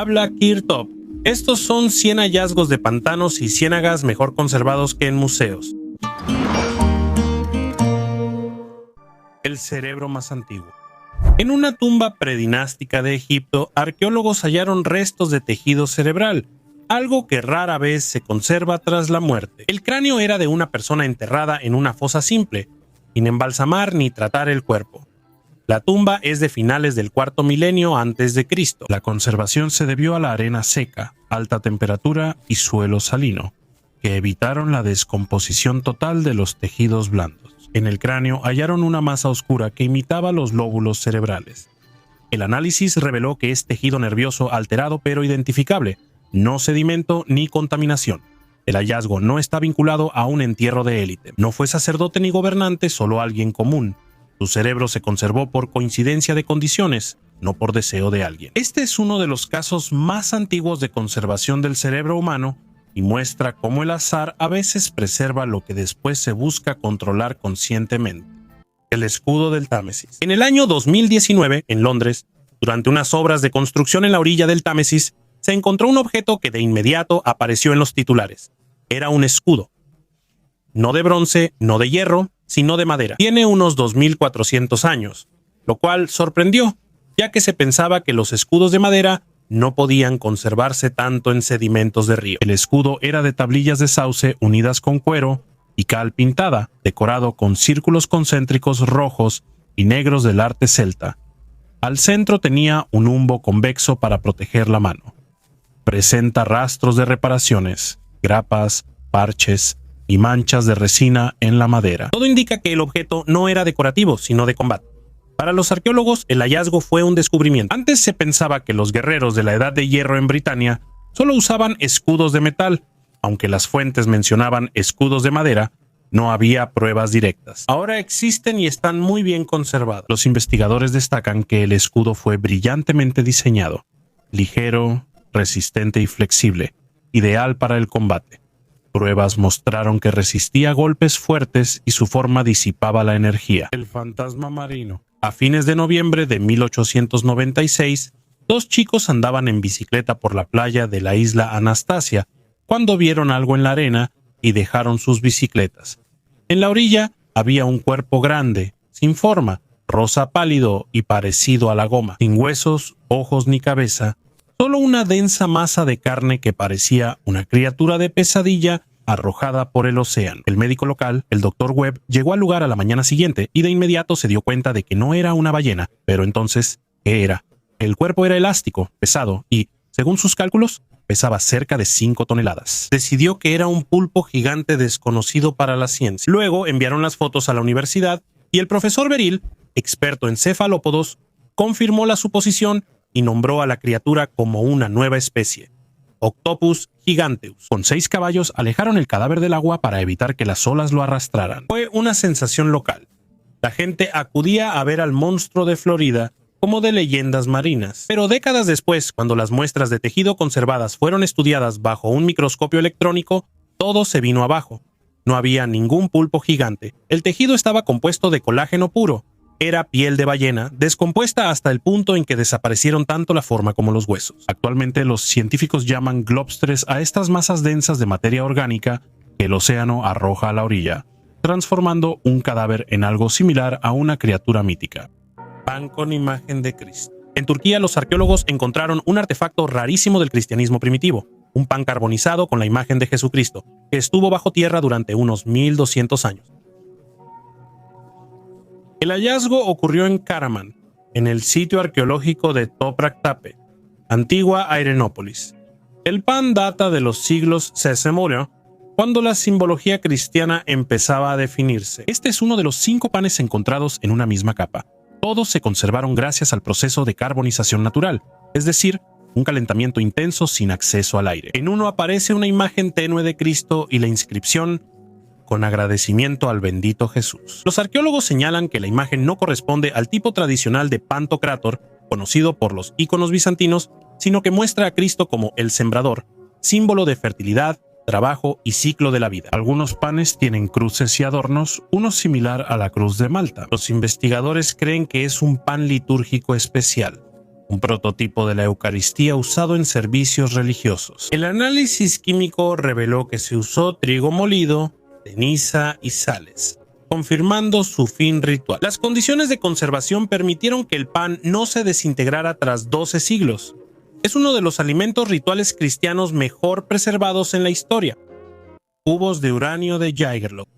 Habla Kirtop. Estos son 100 hallazgos de pantanos y ciénagas mejor conservados que en museos. El cerebro más antiguo. En una tumba predinástica de Egipto, arqueólogos hallaron restos de tejido cerebral, algo que rara vez se conserva tras la muerte. El cráneo era de una persona enterrada en una fosa simple, sin embalsamar ni tratar el cuerpo. La tumba es de finales del cuarto milenio antes de Cristo. La conservación se debió a la arena seca, alta temperatura y suelo salino, que evitaron la descomposición total de los tejidos blandos. En el cráneo hallaron una masa oscura que imitaba los lóbulos cerebrales. El análisis reveló que es tejido nervioso alterado pero identificable, no sedimento ni contaminación. El hallazgo no está vinculado a un entierro de élite. No fue sacerdote ni gobernante, solo alguien común. Su cerebro se conservó por coincidencia de condiciones, no por deseo de alguien. Este es uno de los casos más antiguos de conservación del cerebro humano y muestra cómo el azar a veces preserva lo que después se busca controlar conscientemente. El escudo del Támesis. En el año 2019, en Londres, durante unas obras de construcción en la orilla del Támesis, se encontró un objeto que de inmediato apareció en los titulares. Era un escudo. No de bronce, no de hierro, sino de madera. Tiene unos 2400 años, lo cual sorprendió, ya que se pensaba que los escudos de madera no podían conservarse tanto en sedimentos de río. El escudo era de tablillas de sauce unidas con cuero y cal pintada, decorado con círculos concéntricos rojos y negros del arte celta. Al centro tenía un humbo convexo para proteger la mano. Presenta rastros de reparaciones, grapas, parches y manchas de resina en la madera. Todo indica que el objeto no era decorativo, sino de combate. Para los arqueólogos, el hallazgo fue un descubrimiento. Antes se pensaba que los guerreros de la Edad de Hierro en Britania solo usaban escudos de metal. Aunque las fuentes mencionaban escudos de madera, no había pruebas directas. Ahora existen y están muy bien conservados. Los investigadores destacan que el escudo fue brillantemente diseñado, ligero, resistente y flexible, ideal para el combate. Pruebas mostraron que resistía golpes fuertes y su forma disipaba la energía. El fantasma marino. A fines de noviembre de 1896, dos chicos andaban en bicicleta por la playa de la isla Anastasia cuando vieron algo en la arena y dejaron sus bicicletas. En la orilla había un cuerpo grande, sin forma, rosa pálido y parecido a la goma, sin huesos, ojos ni cabeza, solo una densa masa de carne que parecía una criatura de pesadilla arrojada por el océano. El médico local, el Dr. Webb, llegó al lugar a la mañana siguiente y de inmediato se dio cuenta de que no era una ballena. Pero entonces, ¿qué era? El cuerpo era elástico, pesado y, según sus cálculos, pesaba cerca de 5 toneladas. Decidió que era un pulpo gigante desconocido para la ciencia. Luego enviaron las fotos a la universidad y el profesor Beryl, experto en cefalópodos, confirmó la suposición y nombró a la criatura como una nueva especie, Octopus giganteus. Con 6 caballos alejaron el cadáver del agua para evitar que las olas lo arrastraran. Fue una sensación local. La gente acudía a ver al monstruo de Florida como de leyendas marinas. Pero décadas después, cuando las muestras de tejido conservadas fueron estudiadas bajo un microscopio electrónico, todo se vino abajo. No había ningún pulpo gigante. El tejido estaba compuesto de colágeno puro. Era piel de ballena, descompuesta hasta el punto en que desaparecieron tanto la forma como los huesos. Actualmente los científicos llaman globstres a estas masas densas de materia orgánica que el océano arroja a la orilla, transformando un cadáver en algo similar a una criatura mítica. Pan con imagen de Cristo. En Turquía los arqueólogos encontraron un artefacto rarísimo del cristianismo primitivo, un pan carbonizado con la imagen de Jesucristo, que estuvo bajo tierra durante unos 1200 años. El hallazgo ocurrió en Karaman, en el sitio arqueológico de Toprak Tepe, antigua Arenópolis. El pan data de los siglos Sesemos, cuando la simbología cristiana empezaba a definirse. Este es uno de los 5 panes encontrados en una misma capa. Todos se conservaron gracias al proceso de carbonización natural, es decir, un calentamiento intenso sin acceso al aire. En uno aparece una imagen tenue de Cristo y la inscripción con agradecimiento al bendito Jesús. Los arqueólogos señalan que la imagen no corresponde al tipo tradicional de Pantocrátor, conocido por los íconos bizantinos, sino que muestra a Cristo como el sembrador, símbolo de fertilidad, trabajo y ciclo de la vida. Algunos panes tienen cruces y adornos, uno similar a la cruz de Malta. Los investigadores creen que es un pan litúrgico especial, un prototipo de la Eucaristía usado en servicios religiosos. El análisis químico reveló que se usó trigo molido, ceniza y sales, confirmando su fin ritual. Las condiciones de conservación permitieron que el pan no se desintegrara tras 12 siglos. Es uno de los alimentos rituales cristianos mejor preservados en la historia. Cubos de uranio de Jägerloch.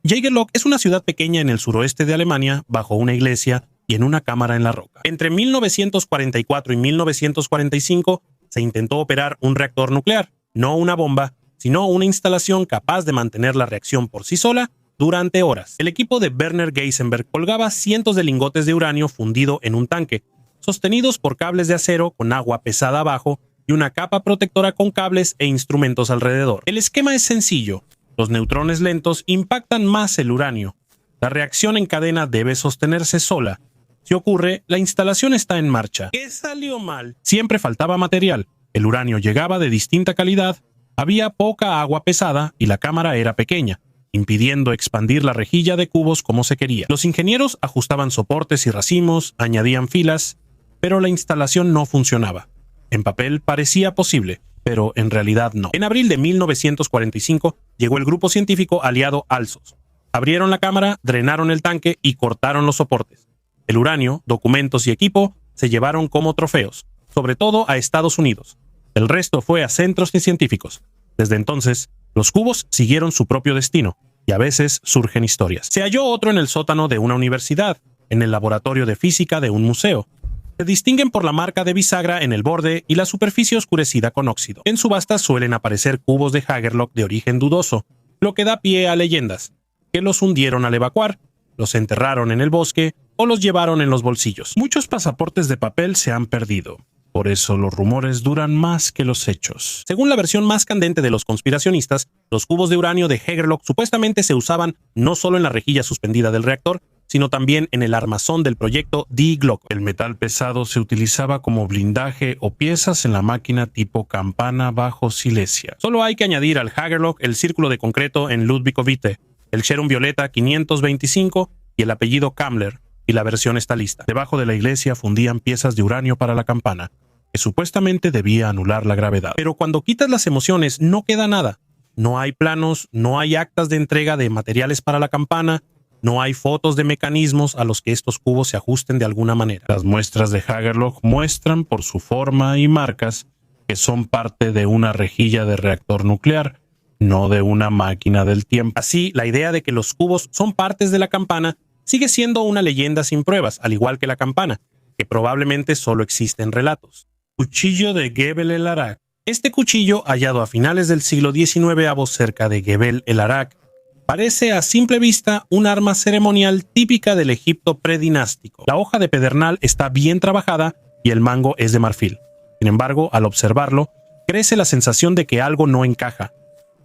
Jägerloch es una ciudad pequeña en el suroeste de Alemania, bajo una iglesia y en una cámara en la roca. Entre 1944 y 1945 se intentó operar un reactor nuclear, no una bomba, sino una instalación capaz de mantener la reacción por sí sola durante horas. El equipo de Werner Geisenberg colgaba cientos de lingotes de uranio fundido en un tanque, sostenidos por cables de acero con agua pesada abajo y una capa protectora con cables e instrumentos alrededor. El esquema es sencillo. Los neutrones lentos impactan más el uranio. La reacción en cadena debe sostenerse sola. Si ocurre, la instalación está en marcha. ¿Qué salió mal? Siempre faltaba material. El uranio llegaba de distinta calidad, había poca agua pesada y la cámara era pequeña, impidiendo expandir la rejilla de cubos como se quería. Los ingenieros ajustaban soportes y racimos, añadían filas, pero la instalación no funcionaba. En papel parecía posible, pero en realidad no. En abril de 1945 llegó el grupo científico aliado Alsos. Abrieron la cámara, drenaron el tanque y cortaron los soportes. El uranio, documentos y equipo se llevaron como trofeos, sobre todo a Estados Unidos. El resto fue a centros científicos. Desde entonces, los cubos siguieron su propio destino, y a veces surgen historias. Se halló otro en el sótano de una universidad, en el laboratorio de física de un museo. Se distinguen por la marca de bisagra en el borde y la superficie oscurecida con óxido. En subastas suelen aparecer cubos de Jägerloch de origen dudoso, lo que da pie a leyendas, que los hundieron al evacuar, los enterraron en el bosque o los llevaron en los bolsillos. Muchos pasaportes de papel se han perdido. Por eso los rumores duran más que los hechos. Según la versión más candente de los conspiracionistas, los cubos de uranio de Jägerloch supuestamente se usaban no solo en la rejilla suspendida del reactor, sino también en el armazón del proyecto Die Glocke. El metal pesado se utilizaba como blindaje o piezas en la máquina tipo campana bajo Silesia. Solo hay que añadir al Jägerloch el círculo de concreto en Ludwigowite, el Cherum Violeta 525 y el apellido Kammler, y la versión está lista. Debajo de la iglesia fundían piezas de uranio para la campana, que supuestamente debía anular la gravedad. Pero cuando quitas las emociones no queda nada. No hay planos, no hay actas de entrega de materiales para la campana, no hay fotos de mecanismos a los que estos cubos se ajusten de alguna manera. Las muestras de Jägerloch muestran por su forma y marcas que son parte de una rejilla de reactor nuclear, no de una máquina del tiempo. Así, la idea de que los cubos son partes de la campana sigue siendo una leyenda sin pruebas, al igual que la campana, que probablemente solo existe en relatos. Cuchillo de Gebel el Arak. Este cuchillo, hallado a finales del siglo XIX cerca de Gebel el Arak, parece a simple vista un arma ceremonial típica del Egipto predinástico. La hoja de pedernal está bien trabajada y el mango es de marfil. Sin embargo, al observarlo, crece la sensación de que algo no encaja.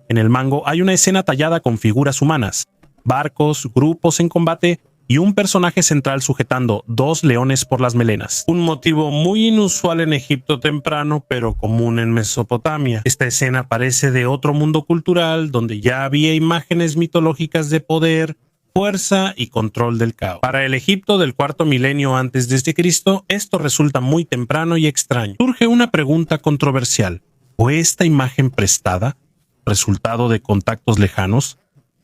En el mango hay una escena tallada con figuras humanas, barcos, grupos en combate y un personaje central sujetando 2 leones por las melenas. Un motivo muy inusual en Egipto temprano, pero común en Mesopotamia. Esta escena parece de otro mundo cultural, donde ya había imágenes mitológicas de poder, fuerza y control del caos. Para el Egipto del cuarto milenio antes de Cristo, esto resulta muy temprano y extraño. Surge una pregunta controversial. ¿Fue esta imagen prestada, resultado de contactos lejanos,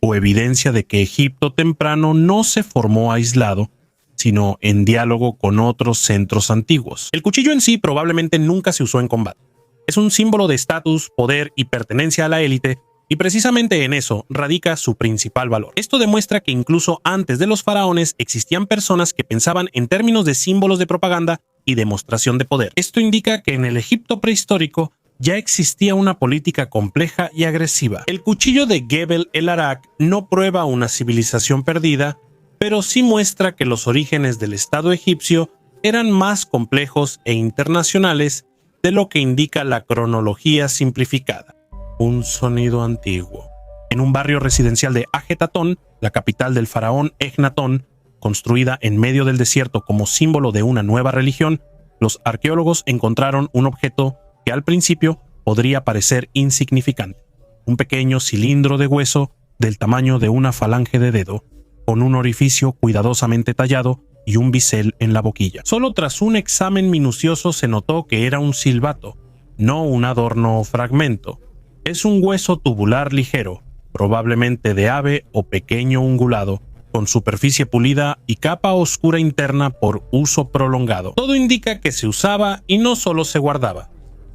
o evidencia de que Egipto temprano no se formó aislado, sino en diálogo con otros centros antiguos? El cuchillo en sí probablemente nunca se usó en combate. Es un símbolo de estatus, poder y pertenencia a la élite, y precisamente en eso radica su principal valor. Esto demuestra que incluso antes de los faraones existían personas que pensaban en términos de símbolos de propaganda y demostración de poder. Esto indica que en el Egipto prehistórico ya existía una política compleja y agresiva. El cuchillo de Gebel el Arak no prueba una civilización perdida, pero sí muestra que los orígenes del Estado egipcio eran más complejos e internacionales de lo que indica la cronología simplificada. Un sonido antiguo. En un barrio residencial de Ajetatón, la capital del faraón Ejnatón, construida en medio del desierto como símbolo de una nueva religión, los arqueólogos encontraron un objeto que al principio podría parecer insignificante. Un pequeño cilindro de hueso del tamaño de una falange de dedo, con un orificio cuidadosamente tallado y un bisel en la boquilla. Solo tras un examen minucioso se notó que era un silbato, no un adorno o fragmento. Es un hueso tubular ligero, probablemente de ave o pequeño ungulado, con superficie pulida y capa oscura interna por uso prolongado. Todo indica que se usaba y no solo se guardaba.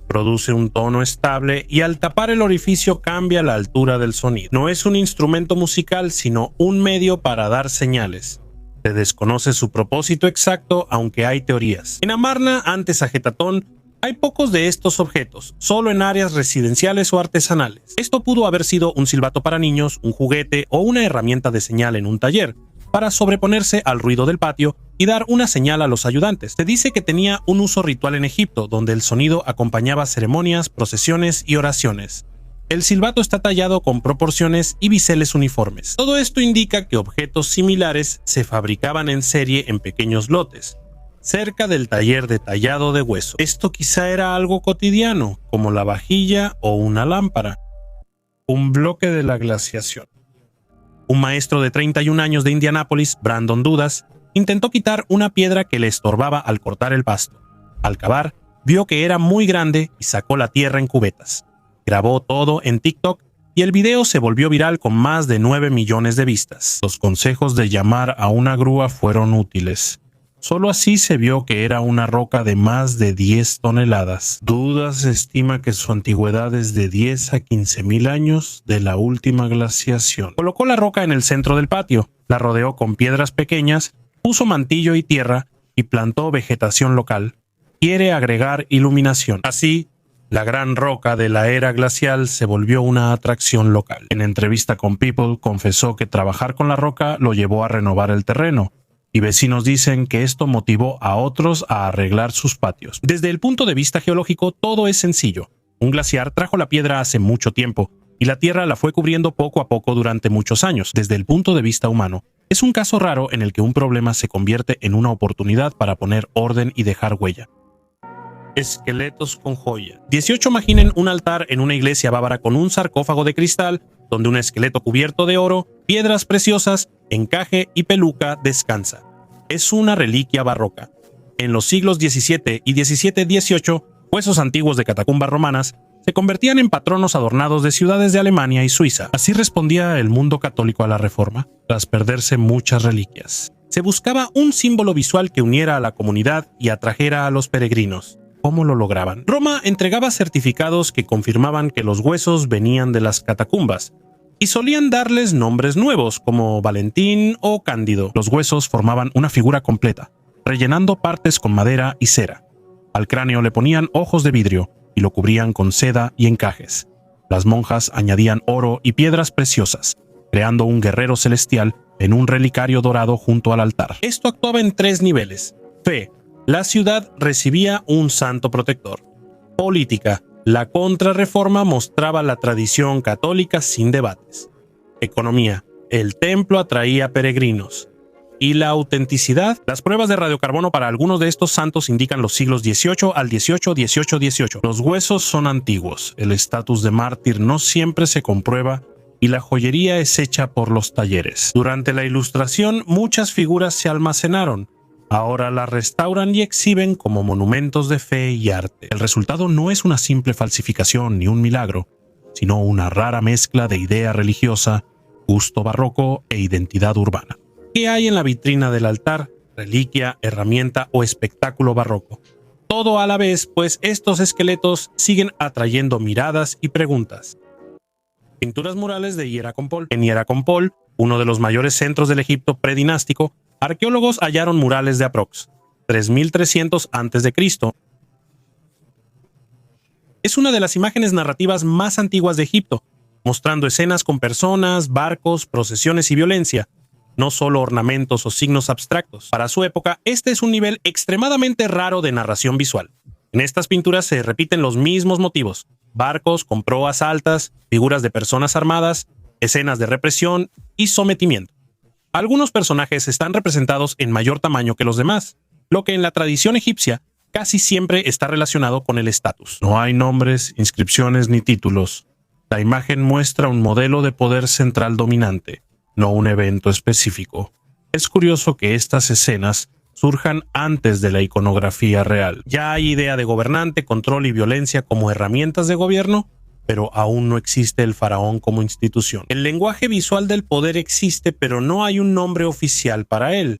Produce un tono estable y al tapar el orificio cambia la altura del sonido. No es un instrumento musical, sino un medio para dar señales. Se desconoce su propósito exacto, aunque hay teorías. En Amarna, antes Ajetatón, hay pocos de estos objetos, solo en áreas residenciales o artesanales. Esto pudo haber sido un silbato para niños, un juguete o una herramienta de señal en un taller, para sobreponerse al ruido del patio y dar una señal a los ayudantes. Se dice que tenía un uso ritual en Egipto, donde el sonido acompañaba ceremonias, procesiones y oraciones. El silbato está tallado con proporciones y biseles uniformes. Todo esto indica que objetos similares se fabricaban en serie en pequeños lotes, cerca del taller de tallado de hueso. Esto quizá era algo cotidiano, como la vajilla o una lámpara. Un bloque de la glaciación. Un maestro de 31 años de Indianápolis, Brandon Dudas, intentó quitar una piedra que le estorbaba al cortar el pasto. Al cavar, vio que era muy grande y sacó la tierra en cubetas. Grabó todo en TikTok y el video se volvió viral con más de 9 millones de vistas. Los consejos de llamar a una grúa fueron útiles. Solo así se vio que era una roca de más de 10 toneladas. Dudas estima que su antigüedad es de 10 a 15.000 años de la última glaciación. Colocó la roca en el centro del patio, la rodeó con piedras pequeñas, puso mantillo y tierra y plantó vegetación local. Quiere agregar iluminación. Así, la gran roca de la era glacial se volvió una atracción local. En entrevista con People, confesó que trabajar con la roca lo llevó a renovar el terreno, y vecinos dicen que esto motivó a otros a arreglar sus patios. Desde el punto de vista geológico, todo es sencillo. Un glaciar trajo la piedra hace mucho tiempo, y la tierra la fue cubriendo poco a poco durante muchos años. Desde el punto de vista humano, es un caso raro en el que un problema se convierte en una oportunidad para poner orden y dejar huella. Esqueletos con joya. 18 imaginen un altar en una iglesia bávara con un sarcófago de cristal, donde un esqueleto cubierto de oro, piedras preciosas, encaje y peluca descansa. Es una reliquia barroca. En los siglos XVII y XVII-XVIII, huesos antiguos de catacumbas romanas se convertían en patronos adornados de ciudades de Alemania y Suiza. Así respondía el mundo católico a la Reforma, tras perderse muchas reliquias. Se buscaba un símbolo visual que uniera a la comunidad y atrajera a los peregrinos. ¿Cómo lo lograban? Roma entregaba certificados que confirmaban que los huesos venían de las catacumbas, y solían darles nombres nuevos como Valentín o Cándido. Los huesos formaban una figura completa, rellenando partes con madera y cera. Al cráneo le ponían ojos de vidrio y lo cubrían con seda y encajes. Las monjas añadían oro y piedras preciosas, creando un guerrero celestial en un relicario dorado junto al altar. Esto actuaba en 3 niveles. Fe: la ciudad recibía un santo protector. Política: la contrarreforma mostraba la tradición católica sin debates. Economía: el templo atraía peregrinos. Y la autenticidad: las pruebas de radiocarbono para algunos de estos santos indican los siglos XVIII al XVIII. Los huesos son antiguos, el estatus de mártir no siempre se comprueba y la joyería es hecha por los talleres. Durante la Ilustración, muchas figuras se almacenaron. Ahora las restauran y exhiben como monumentos de fe y arte. El resultado no es una simple falsificación ni un milagro, sino una rara mezcla de idea religiosa, gusto barroco e identidad urbana. ¿Qué hay en la vitrina del altar? Reliquia, herramienta o espectáculo barroco. Todo a la vez, pues estos esqueletos siguen atrayendo miradas y preguntas. Pinturas murales de Hierakonpol. En Hierakonpol, uno de los mayores centros del Egipto predinástico, arqueólogos hallaron murales de aprox. 3300 a.C. Es una de las imágenes narrativas más antiguas de Egipto, mostrando escenas con personas, barcos, procesiones y violencia, no solo ornamentos o signos abstractos. Para su época, este es un nivel extremadamente raro de narración visual. En estas pinturas se repiten los mismos motivos: barcos con proas altas, figuras de personas armadas, escenas de represión y sometimiento. Algunos personajes están representados en mayor tamaño que los demás, lo que en la tradición egipcia casi siempre está relacionado con el estatus. No hay nombres, inscripciones ni títulos. La imagen muestra un modelo de poder central dominante, no un evento específico. Es curioso que estas escenas surjan antes de la iconografía real. Ya hay idea de gobernante, control y violencia como herramientas de gobierno, pero aún no existe el faraón como institución. El lenguaje visual del poder existe, pero no hay un nombre oficial para él.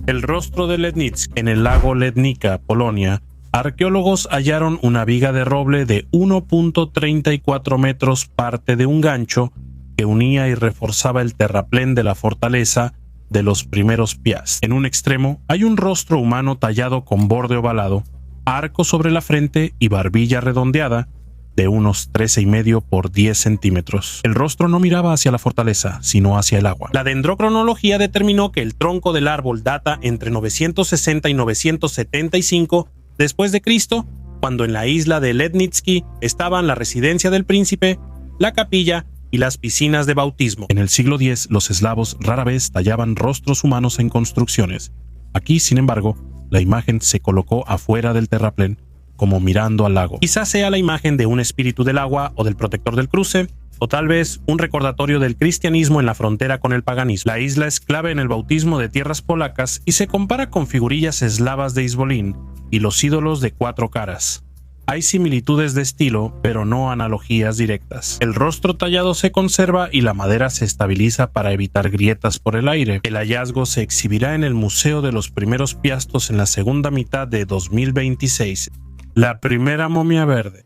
El rostro de Lednicki en el lago Lednica, Polonia. Arqueólogos hallaron una viga de roble de 1.34 metros, parte de un gancho que unía y reforzaba el terraplén de la fortaleza de los primeros pias. En un extremo hay un rostro humano tallado con borde ovalado, arco sobre la frente y barbilla redondeada de unos 13,5 por 10 centímetros. El rostro no miraba hacia la fortaleza, sino hacia el agua. La dendrocronología determinó que el tronco del árbol data entre 960 y 975 después de Cristo, cuando en la isla de Lednicki estaban la residencia del príncipe, la capilla y las piscinas de bautismo. En el siglo X, los eslavos rara vez tallaban rostros humanos en construcciones. Aquí, sin embargo, la imagen se colocó afuera del terraplén, como mirando al lago. Quizás sea la imagen de un espíritu del agua o del protector del cruce, o tal vez un recordatorio del cristianismo en la frontera con el paganismo. La isla es clave en el bautismo de tierras polacas y se compara con figurillas eslavas de Izvolín y los ídolos de 4 caras. Hay similitudes de estilo, pero no analogías directas. El rostro tallado se conserva y la madera se estabiliza para evitar grietas por el aire. El hallazgo se exhibirá en el Museo de los Primeros Piastos en la segunda mitad de 2026. La primera momia verde.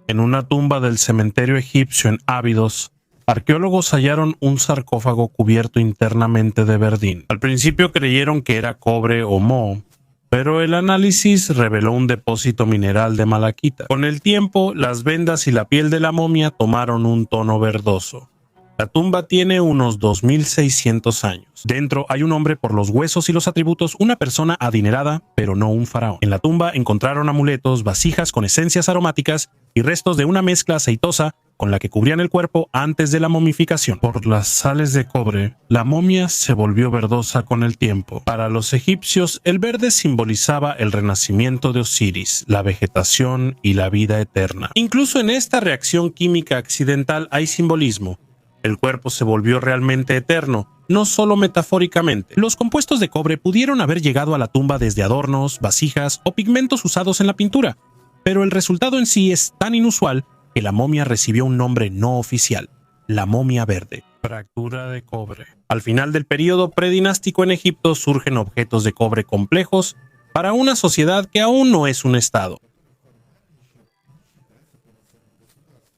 En una tumba del cementerio egipcio en Abidos, arqueólogos hallaron un sarcófago cubierto internamente de verdín. Al principio creyeron que era cobre o moho, pero el análisis reveló un depósito mineral de malaquita. Con el tiempo, las vendas y la piel de la momia tomaron un tono verdoso. La tumba tiene unos 2.600 años. Dentro hay un hombre por los huesos y los atributos, una persona adinerada, pero no un faraón. En la tumba encontraron amuletos, vasijas con esencias aromáticas y restos de una mezcla aceitosa con la que cubrían el cuerpo antes de la momificación. Por las sales de cobre, la momia se volvió verdosa con el tiempo. Para los egipcios, el verde simbolizaba el renacimiento de Osiris, la vegetación y la vida eterna. Incluso en esta reacción química accidental hay simbolismo. El cuerpo se volvió realmente eterno, no solo metafóricamente. Los compuestos de cobre pudieron haber llegado a la tumba desde adornos, vasijas o pigmentos usados en la pintura, pero el resultado en sí es tan inusual que la momia recibió un nombre no oficial, la momia verde. Fractura de cobre. Al final del período predinástico en Egipto surgen objetos de cobre complejos para una sociedad que aún no es un estado.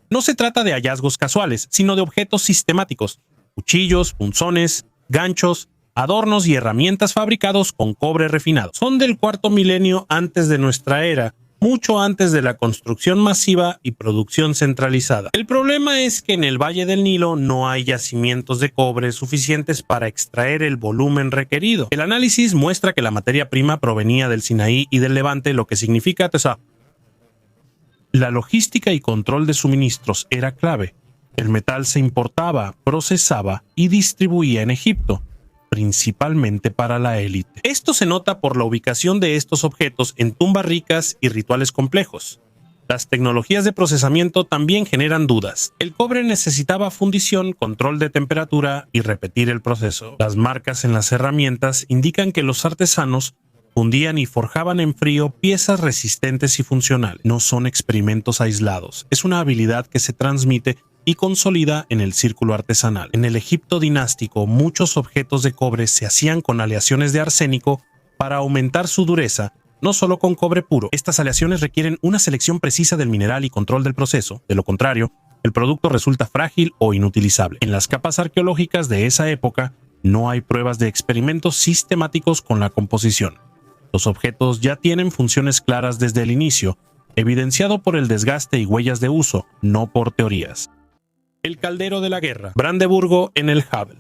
No se trata de hallazgos casuales, sino de objetos sistemáticos: cuchillos, punzones, ganchos, adornos y herramientas fabricados con cobre refinado. Son del 4º milenio antes de nuestra era, mucho antes de la construcción masiva y producción centralizada. El problema es que en el Valle del Nilo no hay yacimientos de cobre suficientes para extraer el volumen requerido. El análisis muestra que la materia prima provenía del Sinaí y del Levante, lo que significa la logística y control de suministros era clave. El metal se importaba, procesaba y distribuía en Egipto, principalmente para la élite. Esto se nota por la ubicación de estos objetos en tumbas ricas y rituales complejos. Las tecnologías de procesamiento también generan dudas. El cobre necesitaba fundición, control de temperatura y repetir el proceso. Las marcas en las herramientas indican que los artesanos fundían y forjaban en frío piezas resistentes y funcionales. No son experimentos aislados. Es una habilidad que se transmite y consolida en el círculo artesanal. En el Egipto dinástico, muchos objetos de cobre se hacían con aleaciones de arsénico para aumentar su dureza, no solo con cobre puro. Estas aleaciones requieren una selección precisa del mineral y control del proceso. De lo contrario, el producto resulta frágil o inutilizable. En las capas arqueológicas de esa época, no hay pruebas de experimentos sistemáticos con la composición. Los objetos ya tienen funciones claras desde el inicio, evidenciado por el desgaste y huellas de uso, no por teorías. El caldero de la guerra. Brandeburgo en el Havel.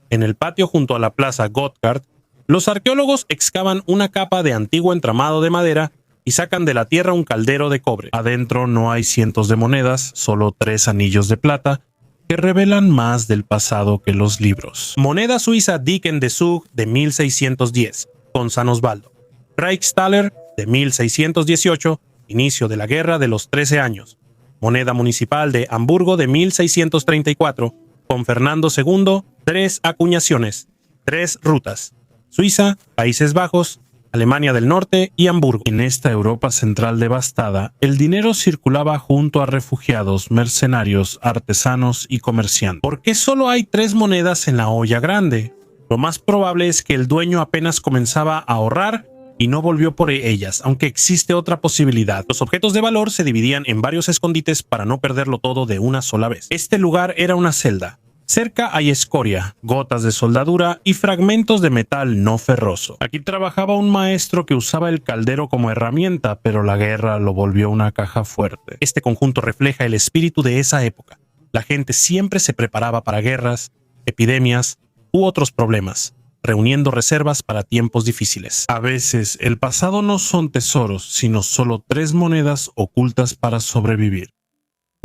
En el patio junto a la plaza Gotthard, los arqueólogos excavan una capa de antiguo entramado de madera y sacan de la tierra un caldero de cobre. Adentro no hay cientos de monedas, solo 3 anillos de plata, que revelan más del pasado que los libros. Moneda suiza Dicken de Zug de 1610, con San Osvaldo. Reichstaler de 1618, inicio de la Guerra de los 13 años. Moneda municipal de Hamburgo de 1634, con Fernando II, 3 acuñaciones, 3 rutas. Suiza, Países Bajos, Alemania del Norte y Hamburgo. En esta Europa central devastada, el dinero circulaba junto a refugiados, mercenarios, artesanos y comerciantes. ¿Por qué solo hay 3 monedas en la olla grande? Lo más probable es que el dueño apenas comenzaba a ahorrar y no volvió por ellas, aunque existe otra posibilidad. Los objetos de valor se dividían en varios escondites para no perderlo todo de una sola vez. Este lugar era una celda. Cerca hay escoria, gotas de soldadura y fragmentos de metal no ferroso. Aquí trabajaba un maestro que usaba el caldero como herramienta, pero la guerra lo volvió una caja fuerte. Este conjunto refleja el espíritu de esa época. La gente siempre se preparaba para guerras, epidemias u otros problemas, reuniendo reservas para tiempos difíciles. A veces, el pasado no son tesoros, sino solo 3 monedas ocultas para sobrevivir.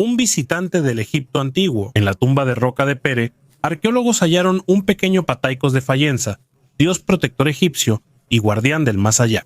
Un visitante del Egipto antiguo. En la tumba de roca de Pere, arqueólogos hallaron un pequeño Pataikos de Fayenza, dios protector egipcio y guardián del más allá.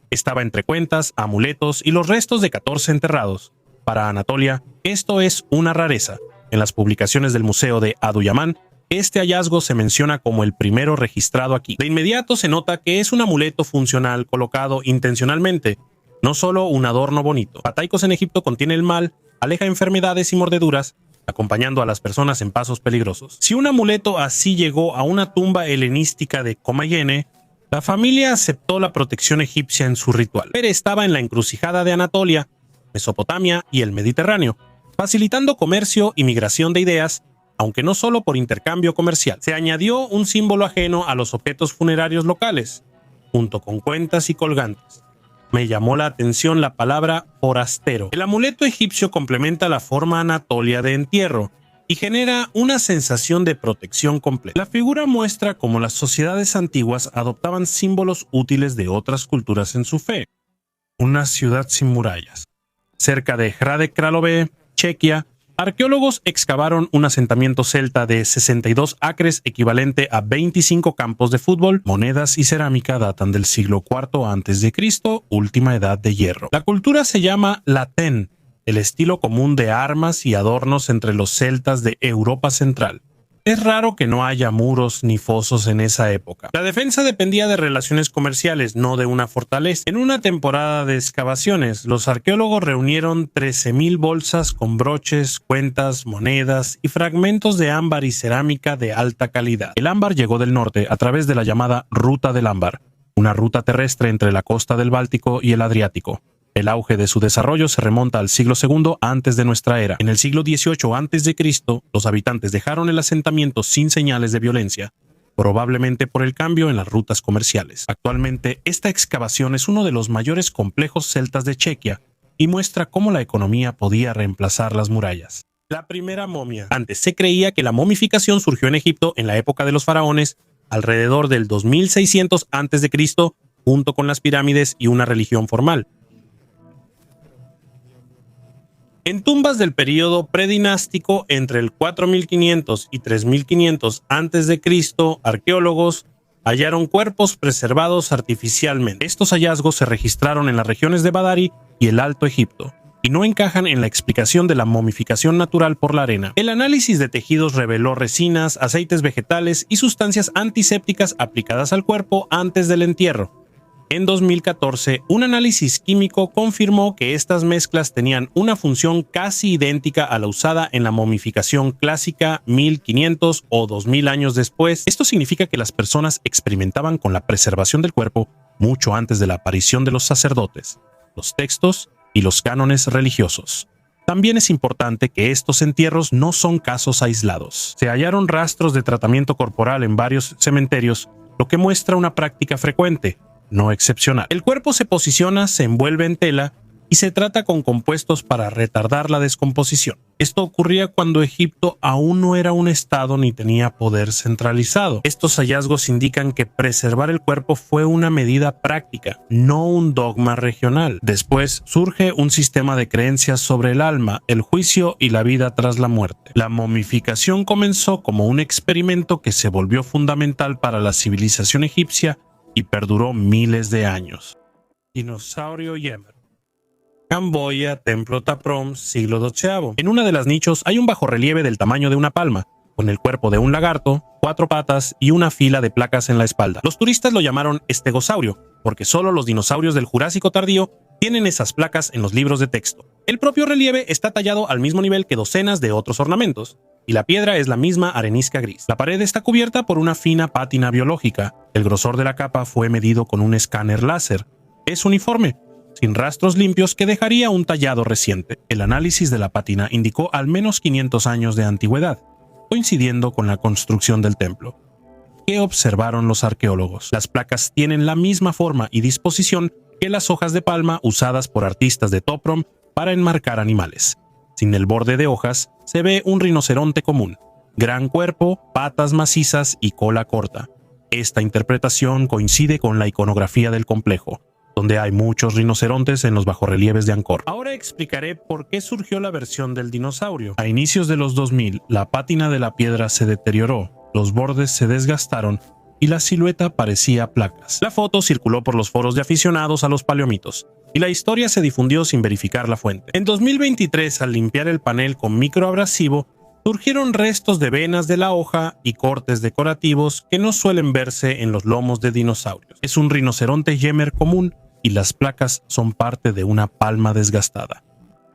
Estaba entre cuentas, amuletos y los restos de 14 enterrados. Para Anatolia, esto es una rareza. En las publicaciones del Museo de Aduyaman, este hallazgo se menciona como el primero registrado aquí. De inmediato se nota que es un amuleto funcional colocado intencionalmente, no solo un adorno bonito. Pataikos en Egipto contiene el mal, aleja enfermedades y mordeduras, acompañando a las personas en pasos peligrosos. Si un amuleto así llegó a una tumba helenística de Comayene, la familia aceptó la protección egipcia en su ritual. Pere estaba en la encrucijada de Anatolia, Mesopotamia y el Mediterráneo, facilitando comercio y migración de ideas, aunque no solo por intercambio comercial. Se añadió un símbolo ajeno a los objetos funerarios locales, junto con cuentas y colgantes. Me llamó la atención la palabra forastero. El amuleto egipcio complementa la forma anatolia de entierro y genera una sensación de protección completa. La figura muestra cómo las sociedades antiguas adoptaban símbolos útiles de otras culturas en su fe. Una ciudad sin murallas. Cerca de Hrad Králové, Chequia, arqueólogos excavaron un asentamiento celta de 62 acres equivalente a 25 campos de fútbol. Monedas y cerámica datan del siglo IV a.C., última edad de hierro. La cultura se llama latén, el estilo común de armas y adornos entre los celtas de Europa Central. Es raro que no haya muros ni fosos en esa época. La defensa dependía de relaciones comerciales, no de una fortaleza. En una temporada de excavaciones, los arqueólogos reunieron 13.000 bolsas con broches, cuentas, monedas y fragmentos de ámbar y cerámica de alta calidad. El ámbar llegó del norte a través de la llamada Ruta del Ámbar, una ruta terrestre entre la costa del Báltico y el Adriático. El auge de su desarrollo se remonta al siglo II antes de nuestra era. En el siglo XVIII a.C., los habitantes dejaron el asentamiento sin señales de violencia, probablemente por el cambio en las rutas comerciales. Actualmente, esta excavación es uno de los mayores complejos celtas de Chequia y muestra cómo la economía podía reemplazar las murallas. La primera momia. Antes se creía que la momificación surgió en Egipto en la época de los faraones, alrededor del 2600 a.C., junto con las pirámides y una religión formal. En tumbas del período predinástico entre el 4500 y 3500 a.C., arqueólogos hallaron cuerpos preservados artificialmente. Estos hallazgos se registraron en las regiones de Badari y el Alto Egipto, y no encajan en la explicación de la momificación natural por la arena. El análisis de tejidos reveló resinas, aceites vegetales y sustancias antisépticas aplicadas al cuerpo antes del entierro. En 2014, un análisis químico confirmó que estas mezclas tenían una función casi idéntica a la usada en la momificación clásica 1500 o 2000 años después. Esto significa que las personas experimentaban con la preservación del cuerpo mucho antes de la aparición de los sacerdotes, los textos y los cánones religiosos. También es importante que estos entierros no son casos aislados. Se hallaron rastros de tratamiento corporal en varios cementerios, lo que muestra una práctica frecuente, no excepcional. El cuerpo se posiciona, se envuelve en tela y se trata con compuestos para retardar la descomposición. Esto ocurría cuando Egipto aún no era un estado ni tenía poder centralizado. Estos hallazgos indican que preservar el cuerpo fue una medida práctica, no un dogma regional. Después surge un sistema de creencias sobre el alma, el juicio y la vida tras la muerte. La momificación comenzó como un experimento que se volvió fundamental para la civilización egipcia y perduró miles de años. Dinosaurio Yemer. Camboya, Templo Ta Prohm, siglo XVIII. En una de las nichos hay un bajorrelieve del tamaño de una palma, con el cuerpo de un lagarto, 4 patas y una fila de placas en la espalda. Los turistas lo llamaron estegosaurio, porque solo los dinosaurios del Jurásico tardío tienen esas placas en los libros de texto. El propio relieve está tallado al mismo nivel que docenas de otros ornamentos, y la piedra es la misma arenisca gris. La pared está cubierta por una fina pátina biológica. El grosor de la capa fue medido con un escáner láser. Es uniforme, sin rastros limpios que dejaría un tallado reciente. El análisis de la pátina indicó al menos 500 años de antigüedad, coincidiendo con la construcción del templo. ¿Qué observaron los arqueólogos? Las placas tienen la misma forma y disposición que las hojas de palma usadas por artistas de Toprom para enmarcar animales. Sin el borde de hojas, se ve un rinoceronte común, gran cuerpo, patas macizas y cola corta. Esta interpretación coincide con la iconografía del complejo, donde hay muchos rinocerontes en los bajorrelieves de Angkor. Ahora explicaré por qué surgió la versión del dinosaurio. A inicios de los 2000, la pátina de la piedra se deterioró, los bordes se desgastaron y la silueta parecía placas. La foto circuló por los foros de aficionados a los paleomitos, y la historia se difundió sin verificar la fuente. En 2023, al limpiar el panel con microabrasivo, surgieron restos de venas de la hoja y cortes decorativos que no suelen verse en los lomos de dinosaurios. Es un rinoceronte Ymer común y las placas son parte de una palma desgastada.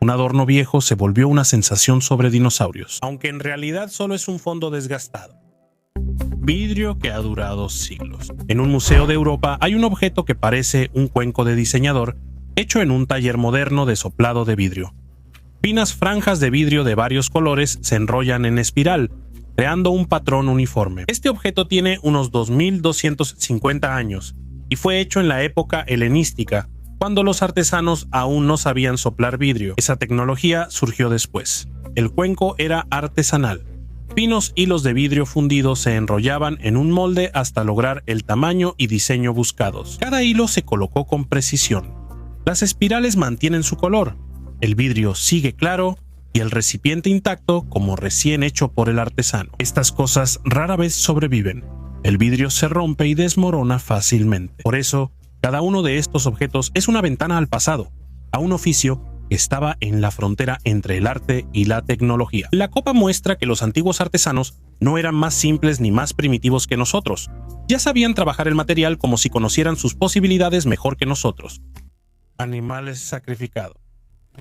Un adorno viejo se volvió una sensación sobre dinosaurios, aunque en realidad solo es un fondo desgastado. Vidrio que ha durado siglos. En un museo de Europa hay un objeto que parece un cuenco de diseñador hecho en un taller moderno de soplado de vidrio. Finas franjas de vidrio de varios colores se enrollan en espiral, creando un patrón uniforme. Este objeto tiene unos 2250 años y fue hecho en la época helenística, cuando los artesanos aún no sabían soplar vidrio. Esa tecnología surgió después. El cuenco era artesanal. Finos hilos de vidrio fundido se enrollaban en un molde hasta lograr el tamaño y diseño buscados. Cada hilo se colocó con precisión. Las espirales mantienen su color, el vidrio sigue claro y el recipiente intacto como recién hecho por el artesano. Estas cosas rara vez sobreviven. El vidrio se rompe y desmorona fácilmente. Por eso, cada uno de estos objetos es una ventana al pasado, a un oficio que estaba en la frontera entre el arte y la tecnología. La copa muestra que los antiguos artesanos no eran más simples ni más primitivos que nosotros. Ya sabían trabajar el material como si conocieran sus posibilidades mejor que nosotros. Animales sacrificados.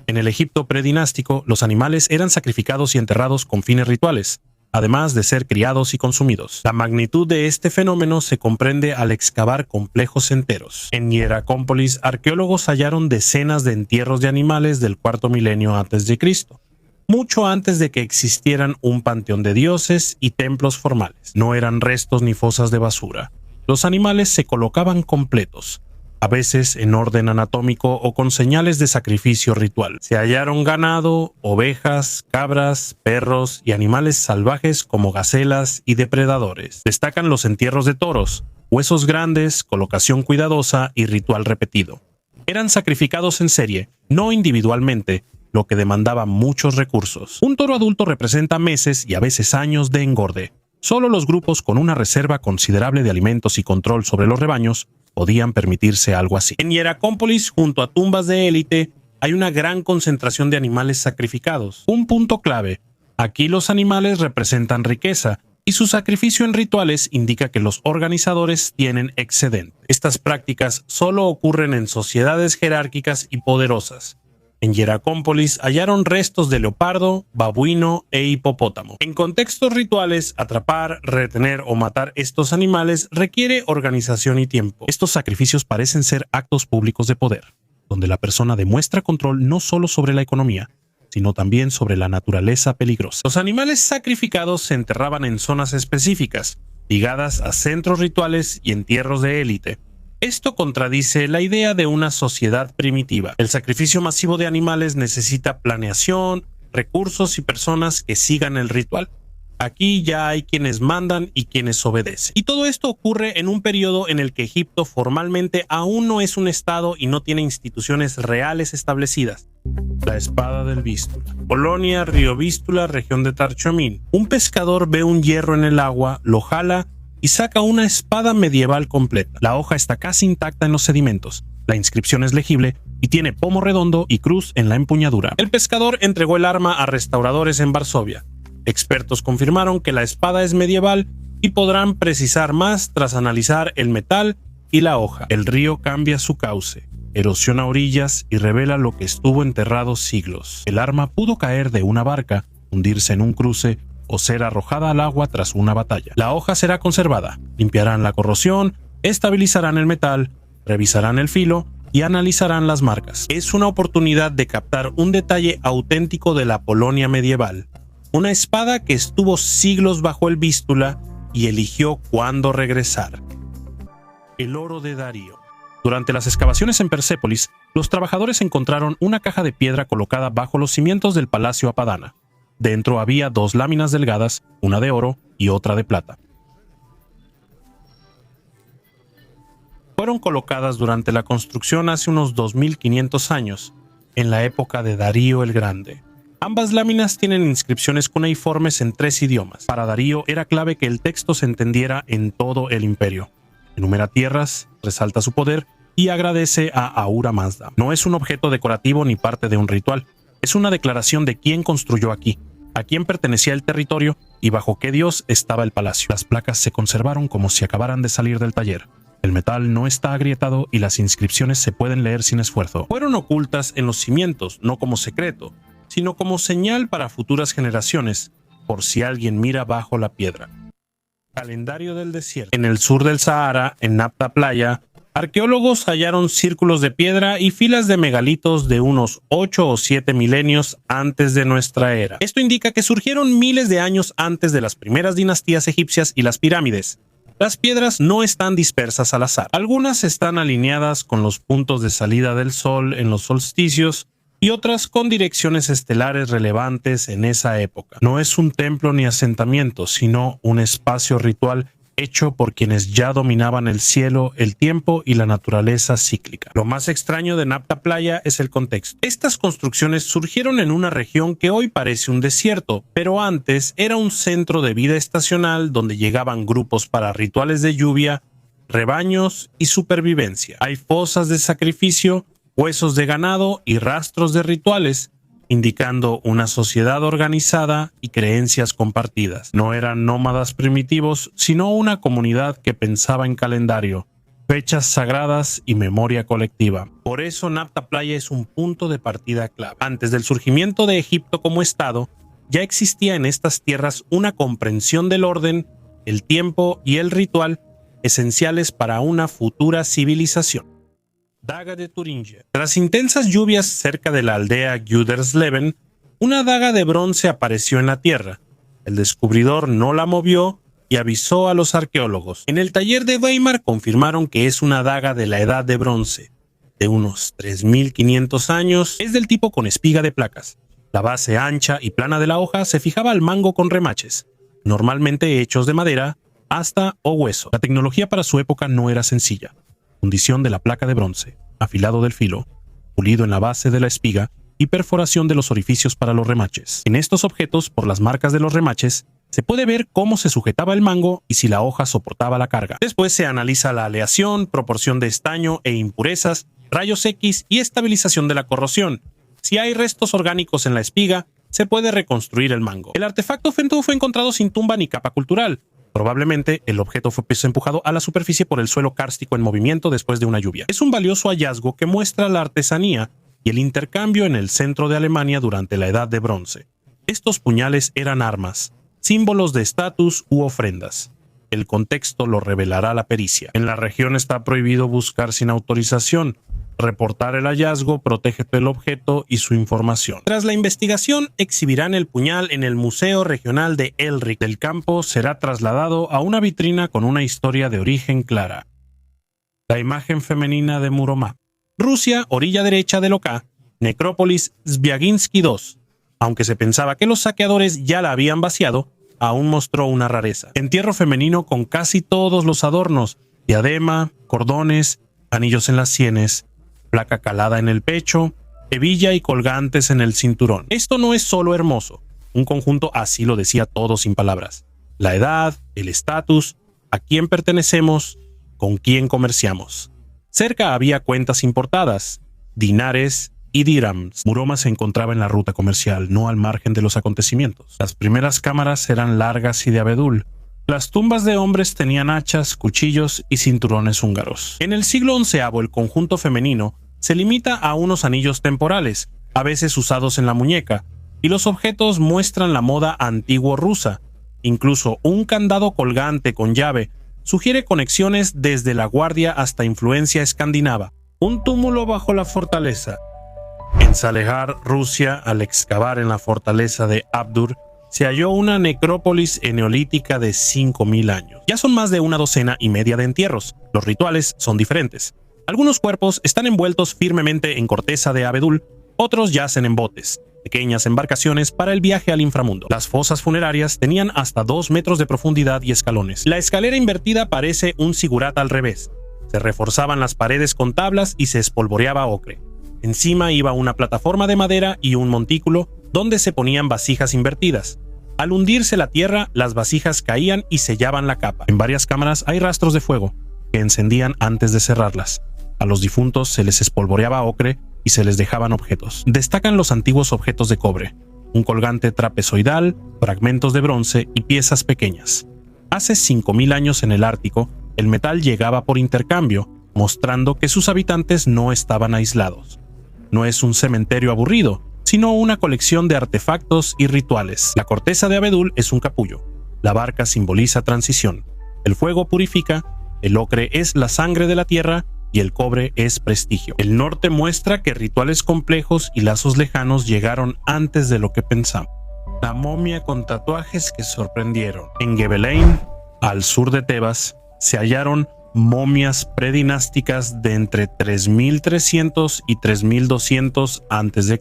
En el Egipto predinástico, los animales eran sacrificados y enterrados con fines rituales, además de ser criados y consumidos. La magnitud de este fenómeno se comprende al excavar complejos enteros. En Hieracómpolis, arqueólogos hallaron decenas de entierros de animales del cuarto milenio antes de Cristo, mucho antes de que existieran un panteón de dioses y templos formales. No eran restos ni fosas de basura. Los animales se colocaban completos, a veces en orden anatómico o con señales de sacrificio ritual. Se hallaron ganado, ovejas, cabras, perros y animales salvajes como gacelas y depredadores. Destacan los entierros de toros, huesos grandes, colocación cuidadosa y ritual repetido. Eran sacrificados en serie, no individualmente, lo que demandaba muchos recursos. Un toro adulto representa meses y a veces años de engorde. Solo los grupos con una reserva considerable de alimentos y control sobre los rebaños podían permitirse algo así. En Hieracómpolis, junto a tumbas de élite, hay una gran concentración de animales sacrificados. Un punto clave: aquí los animales representan riqueza y su sacrificio en rituales indica que los organizadores tienen excedente. Estas prácticas solo ocurren en sociedades jerárquicas y poderosas. En Hieracómpolis hallaron restos de leopardo, babuino e hipopótamo. En contextos rituales, atrapar, retener o matar estos animales requiere organización y tiempo. Estos sacrificios parecen ser actos públicos de poder, donde la persona demuestra control no solo sobre la economía, sino también sobre la naturaleza peligrosa. Los animales sacrificados se enterraban en zonas específicas, ligadas a centros rituales y entierros de élite. Esto contradice la idea de una sociedad primitiva. El sacrificio masivo de animales necesita planeación, recursos y personas que sigan el ritual. Aquí ya hay quienes mandan y quienes obedecen. Y todo esto ocurre en un periodo en el que Egipto formalmente aún no es un estado y no tiene instituciones reales establecidas. La espada del Vístula. Polonia, río Vístula, región de Tarchomín. Un pescador ve un hierro en el agua, lo jala y saca una espada medieval completa. La hoja está casi intacta en los sedimentos. La inscripción es legible y tiene pomo redondo y cruz en la empuñadura. El pescador entregó el arma a restauradores en Varsovia. Expertos confirmaron que la espada es medieval y podrán precisar más tras analizar el metal y la hoja. El río cambia su cauce, erosiona orillas y revela lo que estuvo enterrado siglos. El arma pudo caer de una barca, hundirse en un cruce o ser arrojada al agua tras una batalla. La hoja será conservada, limpiarán la corrosión, estabilizarán el metal, revisarán el filo y analizarán las marcas. Es una oportunidad de captar un detalle auténtico de la Polonia medieval. Una espada que estuvo siglos bajo el Vístula y eligió cuándo regresar. El oro de Darío. Durante las excavaciones en Persépolis, los trabajadores encontraron una caja de piedra colocada bajo los cimientos del Palacio Apadana. Dentro había 2 láminas delgadas, una de oro y otra de plata. Fueron colocadas durante la construcción hace unos 2500 años, en la época de Darío el Grande. Ambas láminas tienen inscripciones cuneiformes en 3 idiomas. Para Darío era clave que el texto se entendiera en todo el imperio. Enumera tierras, resalta su poder y agradece a Ahura Mazda. No es un objeto decorativo ni parte de un ritual. Es una declaración de quién construyó aquí, a quién pertenecía el territorio y bajo qué dios estaba el palacio. Las placas se conservaron como si acabaran de salir del taller. El metal no está agrietado y las inscripciones se pueden leer sin esfuerzo. Fueron ocultas en los cimientos, no como secreto, sino como señal para futuras generaciones, por si alguien mira bajo la piedra. Calendario del desierto. En el sur del Sahara, en Napta Playa, arqueólogos hallaron círculos de piedra y filas de megalitos de unos 8 o 7 milenios antes de nuestra era. Esto indica que surgieron miles de años antes de las primeras dinastías egipcias y las pirámides. Las piedras no están dispersas al azar. Algunas están alineadas con los puntos de salida del sol en los solsticios y otras con direcciones estelares relevantes en esa época. No es un templo ni asentamiento, sino un espacio ritual hecho por quienes ya dominaban el cielo, el tiempo y la naturaleza cíclica. Lo más extraño de Napta Playa es el contexto. Estas construcciones surgieron en una región que hoy parece un desierto, pero antes era un centro de vida estacional donde llegaban grupos para rituales de lluvia, rebaños y supervivencia. Hay fosas de sacrificio, huesos de ganado y rastros de rituales, indicando una sociedad organizada y creencias compartidas. No eran nómadas primitivos, sino una comunidad que pensaba en calendario, fechas sagradas y memoria colectiva. Por eso Napta Playa es un punto de partida clave. Antes del surgimiento de Egipto como Estado, ya existía en estas tierras una comprensión del orden, el tiempo y el ritual esenciales para una futura civilización. Daga de Turingia. Tras intensas lluvias cerca de la aldea Gudersleben, una daga de bronce apareció en la tierra. El descubridor no la movió y avisó a los arqueólogos. En el taller de Weimar confirmaron que es una daga de la edad de bronce, de unos 3500 años. Es del tipo con espiga de placas. La base ancha y plana de la hoja se fijaba al mango con remaches, normalmente hechos de madera, asta o hueso. La tecnología para su época no era sencilla. Fundición de la placa de bronce, afilado del filo, pulido en la base de la espiga y perforación de los orificios para los remaches. En estos objetos, por las marcas de los remaches, se puede ver cómo se sujetaba el mango y si la hoja soportaba la carga. Después se analiza la aleación, proporción de estaño e impurezas, rayos X y estabilización de la corrosión. Si hay restos orgánicos en la espiga, se puede reconstruir el mango. El artefacto fue encontrado sin tumba ni capa cultural. Probablemente el objeto fue empujado a la superficie por el suelo kárstico en movimiento después de una lluvia. Es un valioso hallazgo que muestra la artesanía y el intercambio en el centro de Alemania durante la Edad de Bronce. Estos puñales eran armas, símbolos de estatus u ofrendas. El contexto lo revelará la pericia. En la región está prohibido buscar sin autorización. Reportar el hallazgo protege el objeto y su información. Tras la investigación, exhibirán el puñal en el Museo Regional de Elric. Del campo será trasladado a una vitrina con una historia de origen clara. La imagen femenina de Muromá. Rusia, orilla derecha del Oká, necrópolis Zviaginsky II. Aunque se pensaba que los saqueadores ya la habían vaciado, aún mostró una rareza. Entierro femenino con casi todos los adornos, diadema, cordones, anillos en las sienes, placa calada en el pecho, hebilla y colgantes en el cinturón. Esto no es solo hermoso, un conjunto así lo decía todo sin palabras. La edad, el estatus, a quién pertenecemos, con quién comerciamos. Cerca había cuentas importadas, dinares, y dírhams. Muroma se encontraba en la ruta comercial, no al margen de los acontecimientos. Las primeras cámaras eran largas y de abedul. Las tumbas de hombres tenían hachas, cuchillos y cinturones húngaros. En el siglo XI, el conjunto femenino se limita a unos anillos temporales, a veces usados en la muñeca, y los objetos muestran la moda antiguo rusa. Incluso un candado colgante con llave sugiere conexiones desde la guardia hasta influencia escandinava. Un túmulo bajo la fortaleza. En Salehar, Rusia, al excavar en la fortaleza de Abdur, se halló una necrópolis neolítica de 5.000 años. Ya son más de una docena y media de entierros. Los rituales son diferentes. Algunos cuerpos están envueltos firmemente en corteza de abedul, otros yacen en botes, pequeñas embarcaciones para el viaje al inframundo. Las fosas funerarias tenían hasta 2 metros de profundidad y escalones. La escalera invertida parece un sigurat al revés. Se reforzaban las paredes con tablas y se espolvoreaba ocre. Encima iba una plataforma de madera y un montículo donde se ponían vasijas invertidas. Al hundirse la tierra, las vasijas caían y sellaban la capa. En varias cámaras hay rastros de fuego que encendían antes de cerrarlas. A los difuntos se les espolvoreaba ocre y se les dejaban objetos. Destacan los antiguos objetos de cobre, un colgante trapezoidal, fragmentos de bronce y piezas pequeñas. Hace 5.000 años en el Ártico, el metal llegaba por intercambio, mostrando que sus habitantes no estaban aislados. No es un cementerio aburrido, sino una colección de artefactos y rituales. La corteza de abedul es un capullo. La barca simboliza transición. El fuego purifica, el ocre es la sangre de la tierra y el cobre es prestigio. El norte muestra que rituales complejos y lazos lejanos llegaron antes de lo que pensamos. La momia con tatuajes que sorprendieron. En Gebelein, al sur de Tebas, se hallaron momias predinásticas de entre 3.300 y 3.200 a.C.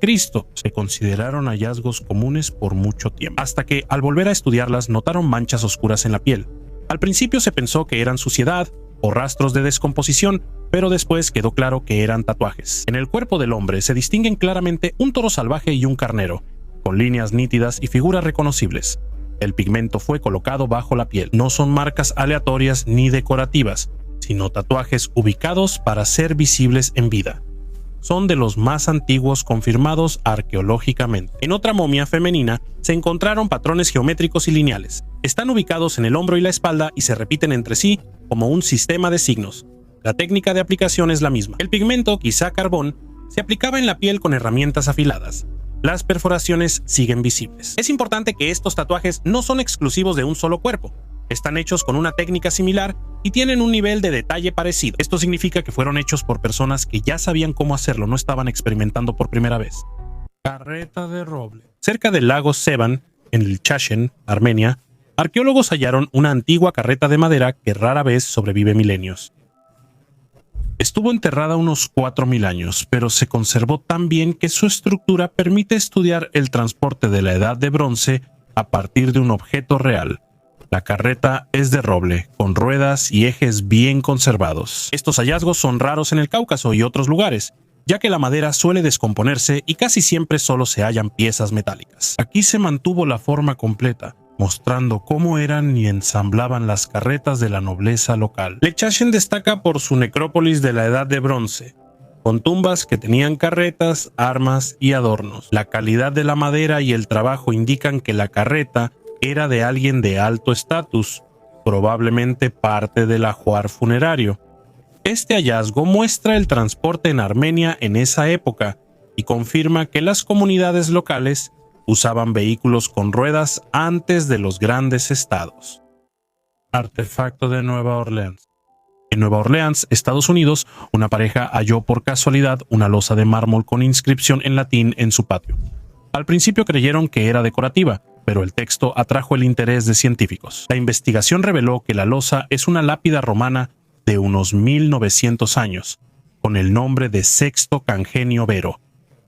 Se consideraron hallazgos comunes por mucho tiempo, hasta que, al volver a estudiarlas, notaron manchas oscuras en la piel. Al principio se pensó que eran suciedad o rastros de descomposición, pero después quedó claro que eran tatuajes. En el cuerpo del hombre se distinguen claramente un toro salvaje y un carnero, con líneas nítidas y figuras reconocibles. El pigmento fue colocado bajo la piel. No son marcas aleatorias ni decorativas, sino tatuajes ubicados para ser visibles en vida. Son de los más antiguos confirmados arqueológicamente. En otra momia femenina se encontraron patrones geométricos y lineales. Están ubicados en el hombro y la espalda y se repiten entre sí como un sistema de signos. La técnica de aplicación es la misma. El pigmento, quizá carbón, se aplicaba en la piel con herramientas afiladas. Las perforaciones siguen visibles. Es importante que estos tatuajes no son exclusivos de un solo cuerpo. Están hechos con una técnica similar y tienen un nivel de detalle parecido. Esto significa que fueron hechos por personas que ya sabían cómo hacerlo, no estaban experimentando por primera vez. Carreta de roble. Cerca del lago Sevan, en el Chachen, Armenia, arqueólogos hallaron una antigua carreta de madera que rara vez sobrevive milenios. Estuvo enterrada unos 4.000 años, pero se conservó tan bien que su estructura permite estudiar el transporte de la edad de bronce a partir de un objeto real. La carreta es de roble, con ruedas y ejes bien conservados. Estos hallazgos son raros en el Cáucaso y otros lugares, ya que la madera suele descomponerse y casi siempre solo se hallan piezas metálicas. Aquí se mantuvo la forma completa, mostrando cómo eran y ensamblaban las carretas de la nobleza local. Lechachen destaca por su necrópolis de la Edad de Bronce, con tumbas que tenían carretas, armas y adornos. La calidad de la madera y el trabajo indican que la carreta era de alguien de alto estatus, probablemente parte del ajuar funerario. Este hallazgo muestra el transporte en Armenia en esa época y confirma que las comunidades locales usaban vehículos con ruedas antes de los grandes estados. Artefacto de Nueva Orleans. En Nueva Orleans, Estados Unidos, una pareja halló por casualidad una losa de mármol con inscripción en latín en su patio. Al principio creyeron que era decorativa, pero el texto atrajo el interés de científicos. La investigación reveló que la losa es una lápida romana de unos 1.900 años, con el nombre de Sexto Cangenio Vero,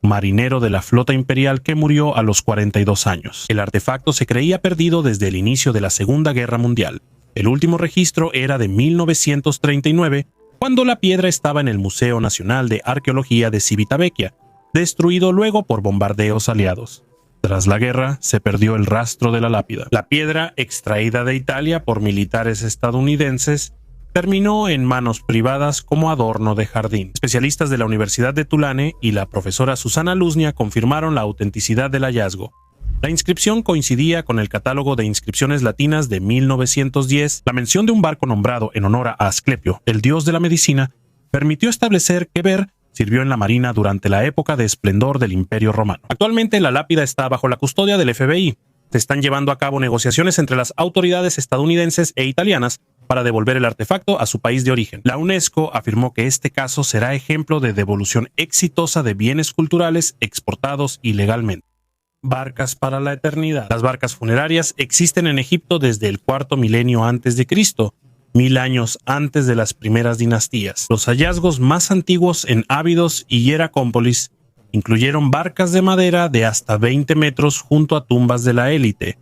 marinero de la flota imperial que murió a los 42 años. El artefacto se creía perdido desde el inicio de la Segunda Guerra Mundial. El último registro era de 1939, cuando la piedra estaba en el Museo Nacional de Arqueología de Civitavecchia, destruido luego por bombardeos aliados. Tras la guerra, se perdió el rastro de la lápida. La piedra, extraída de Italia por militares estadounidenses, terminó en manos privadas como adorno de jardín. Especialistas de la Universidad de Tulane y la profesora Susana Luznia confirmaron la autenticidad del hallazgo. La inscripción coincidía con el catálogo de inscripciones latinas de 1910. La mención de un barco nombrado en honor a Asclepio, el dios de la medicina, permitió establecer que Ver sirvió en la marina durante la época de esplendor del Imperio Romano. Actualmente la lápida está bajo la custodia del FBI. Se están llevando a cabo negociaciones entre las autoridades estadounidenses e italianas para devolver el artefacto a su país de origen. La UNESCO afirmó que este caso será ejemplo de devolución exitosa de bienes culturales exportados ilegalmente. Barcas para la eternidad. Las barcas funerarias existen en Egipto desde el cuarto milenio antes de Cristo, 1000 años antes de las primeras dinastías. Los hallazgos más antiguos en Ábidos y Hieracómpolis incluyeron barcas de madera de hasta 20 metros junto a tumbas de la élite,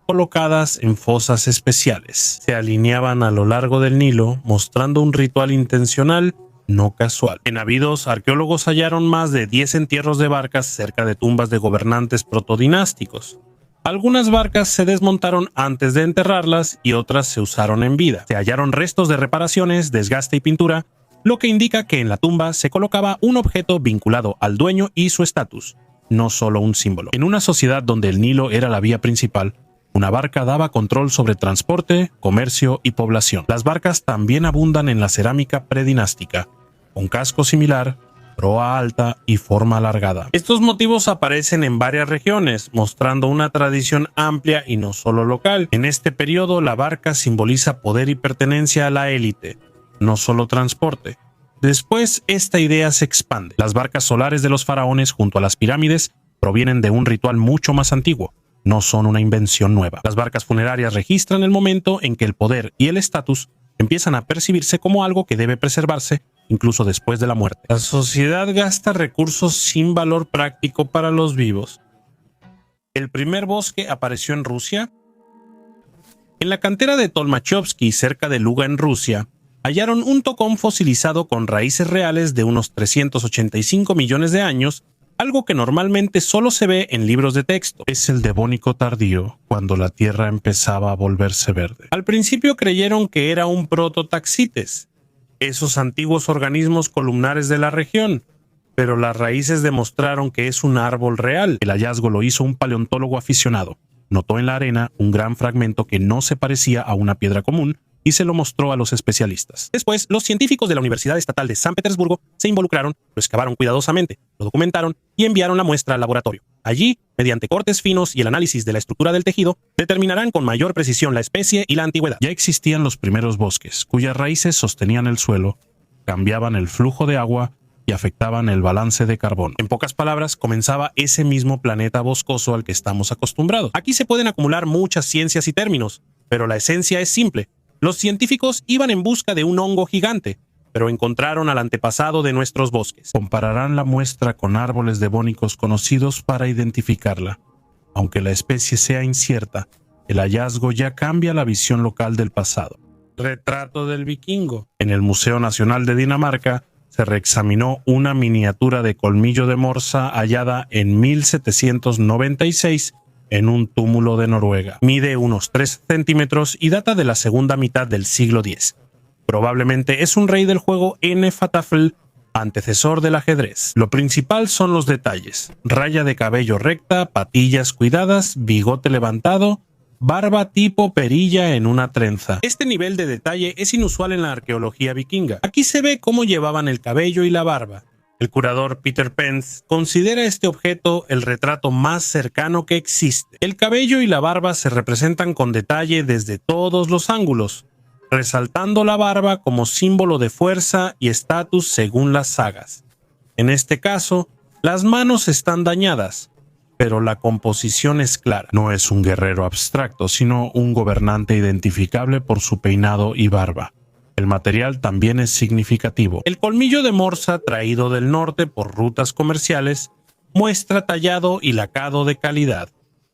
colocadas en fosas especiales. Se alineaban a lo largo del Nilo, mostrando un ritual intencional, no casual. En Abidos, arqueólogos hallaron más de 10 entierros de barcas cerca de tumbas de gobernantes protodinásticos. Algunas barcas se desmontaron antes de enterrarlas y otras se usaron en vida. Se hallaron restos de reparaciones, desgaste y pintura, lo que indica que en la tumba se colocaba un objeto vinculado al dueño y su estatus, no solo un símbolo. En una sociedad donde el Nilo era la vía principal, una barca daba control sobre transporte, comercio y población. Las barcas también abundan en la cerámica predinástica, con casco similar, proa alta y forma alargada. Estos motivos aparecen en varias regiones, mostrando una tradición amplia y no solo local. En este periodo, la barca simboliza poder y pertenencia a la élite, no solo transporte. Después, esta idea se expande. Las barcas solares de los faraones junto a las pirámides provienen de un ritual mucho más antiguo, no son una invención nueva. Las barcas funerarias registran el momento en que el poder y el estatus empiezan a percibirse como algo que debe preservarse incluso después de la muerte. La sociedad gasta recursos sin valor práctico para los vivos. El primer bosque apareció en Rusia. En la cantera de Tolmachovsky, cerca de Luga en Rusia, hallaron un tocón fosilizado con raíces reales de unos 385 millones de años, algo que normalmente solo se ve en libros de texto. Es el Devónico tardío, cuando la tierra empezaba a volverse verde. Al principio creyeron que era un prototaxites, esos antiguos organismos columnares de la región, pero las raíces demostraron que es un árbol real. El hallazgo lo hizo un paleontólogo aficionado. Notó en la arena un gran fragmento que no se parecía a una piedra común y se lo mostró a los especialistas. Después, los científicos de la Universidad Estatal de San Petersburgo se involucraron, lo excavaron cuidadosamente, lo documentaron y enviaron la muestra al laboratorio. Allí, mediante cortes finos y el análisis de la estructura del tejido, determinarán con mayor precisión la especie y la antigüedad. Ya existían los primeros bosques, cuyas raíces sostenían el suelo, cambiaban el flujo de agua y afectaban el balance de carbono. En pocas palabras, comenzaba ese mismo planeta boscoso al que estamos acostumbrados. Aquí se pueden acumular muchas ciencias y términos, pero la esencia es simple. Los científicos iban en busca de un hongo gigante, pero encontraron al antepasado de nuestros bosques. Compararán la muestra con árboles devónicos conocidos para identificarla. Aunque la especie sea incierta, el hallazgo ya cambia la visión local del pasado. Retrato del vikingo. En el Museo Nacional de Dinamarca se reexaminó una miniatura de colmillo de morsa hallada en 1796 en un túmulo de Noruega. Mide unos 3 centímetros y data de la segunda mitad del siglo X. Probablemente es un rey del juego N-Fatafl, antecesor del ajedrez. Lo principal son los detalles: raya de cabello recta, patillas cuidadas, bigote levantado, barba tipo perilla en una trenza. Este nivel de detalle es inusual en la arqueología vikinga. Aquí se ve cómo llevaban el cabello y la barba. El curador Peter Pence considera este objeto el retrato más cercano que existe. El cabello y la barba se representan con detalle desde todos los ángulos, resaltando la barba como símbolo de fuerza y estatus según las sagas. En este caso, las manos están dañadas, pero la composición es clara. No es un guerrero abstracto, sino un gobernante identificable por su peinado y barba. El material también es significativo. El colmillo de morsa, traído del norte por rutas comerciales, muestra tallado y lacado de calidad.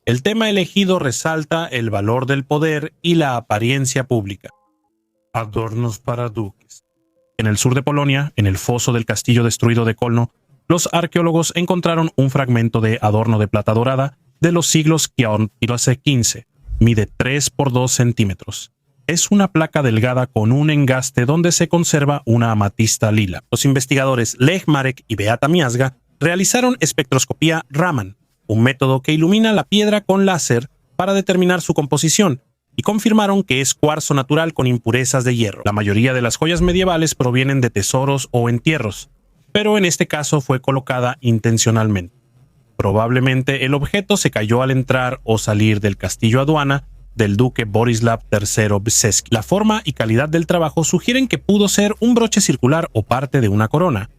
El tema elegido resalta el valor del poder y la apariencia pública. Adornos para duques. En el sur de Polonia, en el foso del castillo destruido de Kolno, los arqueólogos encontraron un fragmento de adorno de plata dorada de los siglos Kievan y XV. Mide 3 por 2 centímetros. es una placa delgada con un engaste donde se conserva una amatista lila. Los investigadores Lech Marek y Beata Miazga realizaron espectroscopía Raman, un método que ilumina la piedra con láser para determinar su composición, y confirmaron que es cuarzo natural con impurezas de hierro. La mayoría de las joyas medievales provienen de tesoros o entierros, pero en este caso fue colocada intencionalmente. Probablemente el objeto se cayó al entrar o salir del castillo aduana del duque Borislav III Bseski. La forma y calidad del trabajo sugieren que pudo ser un broche circular o parte de una corona.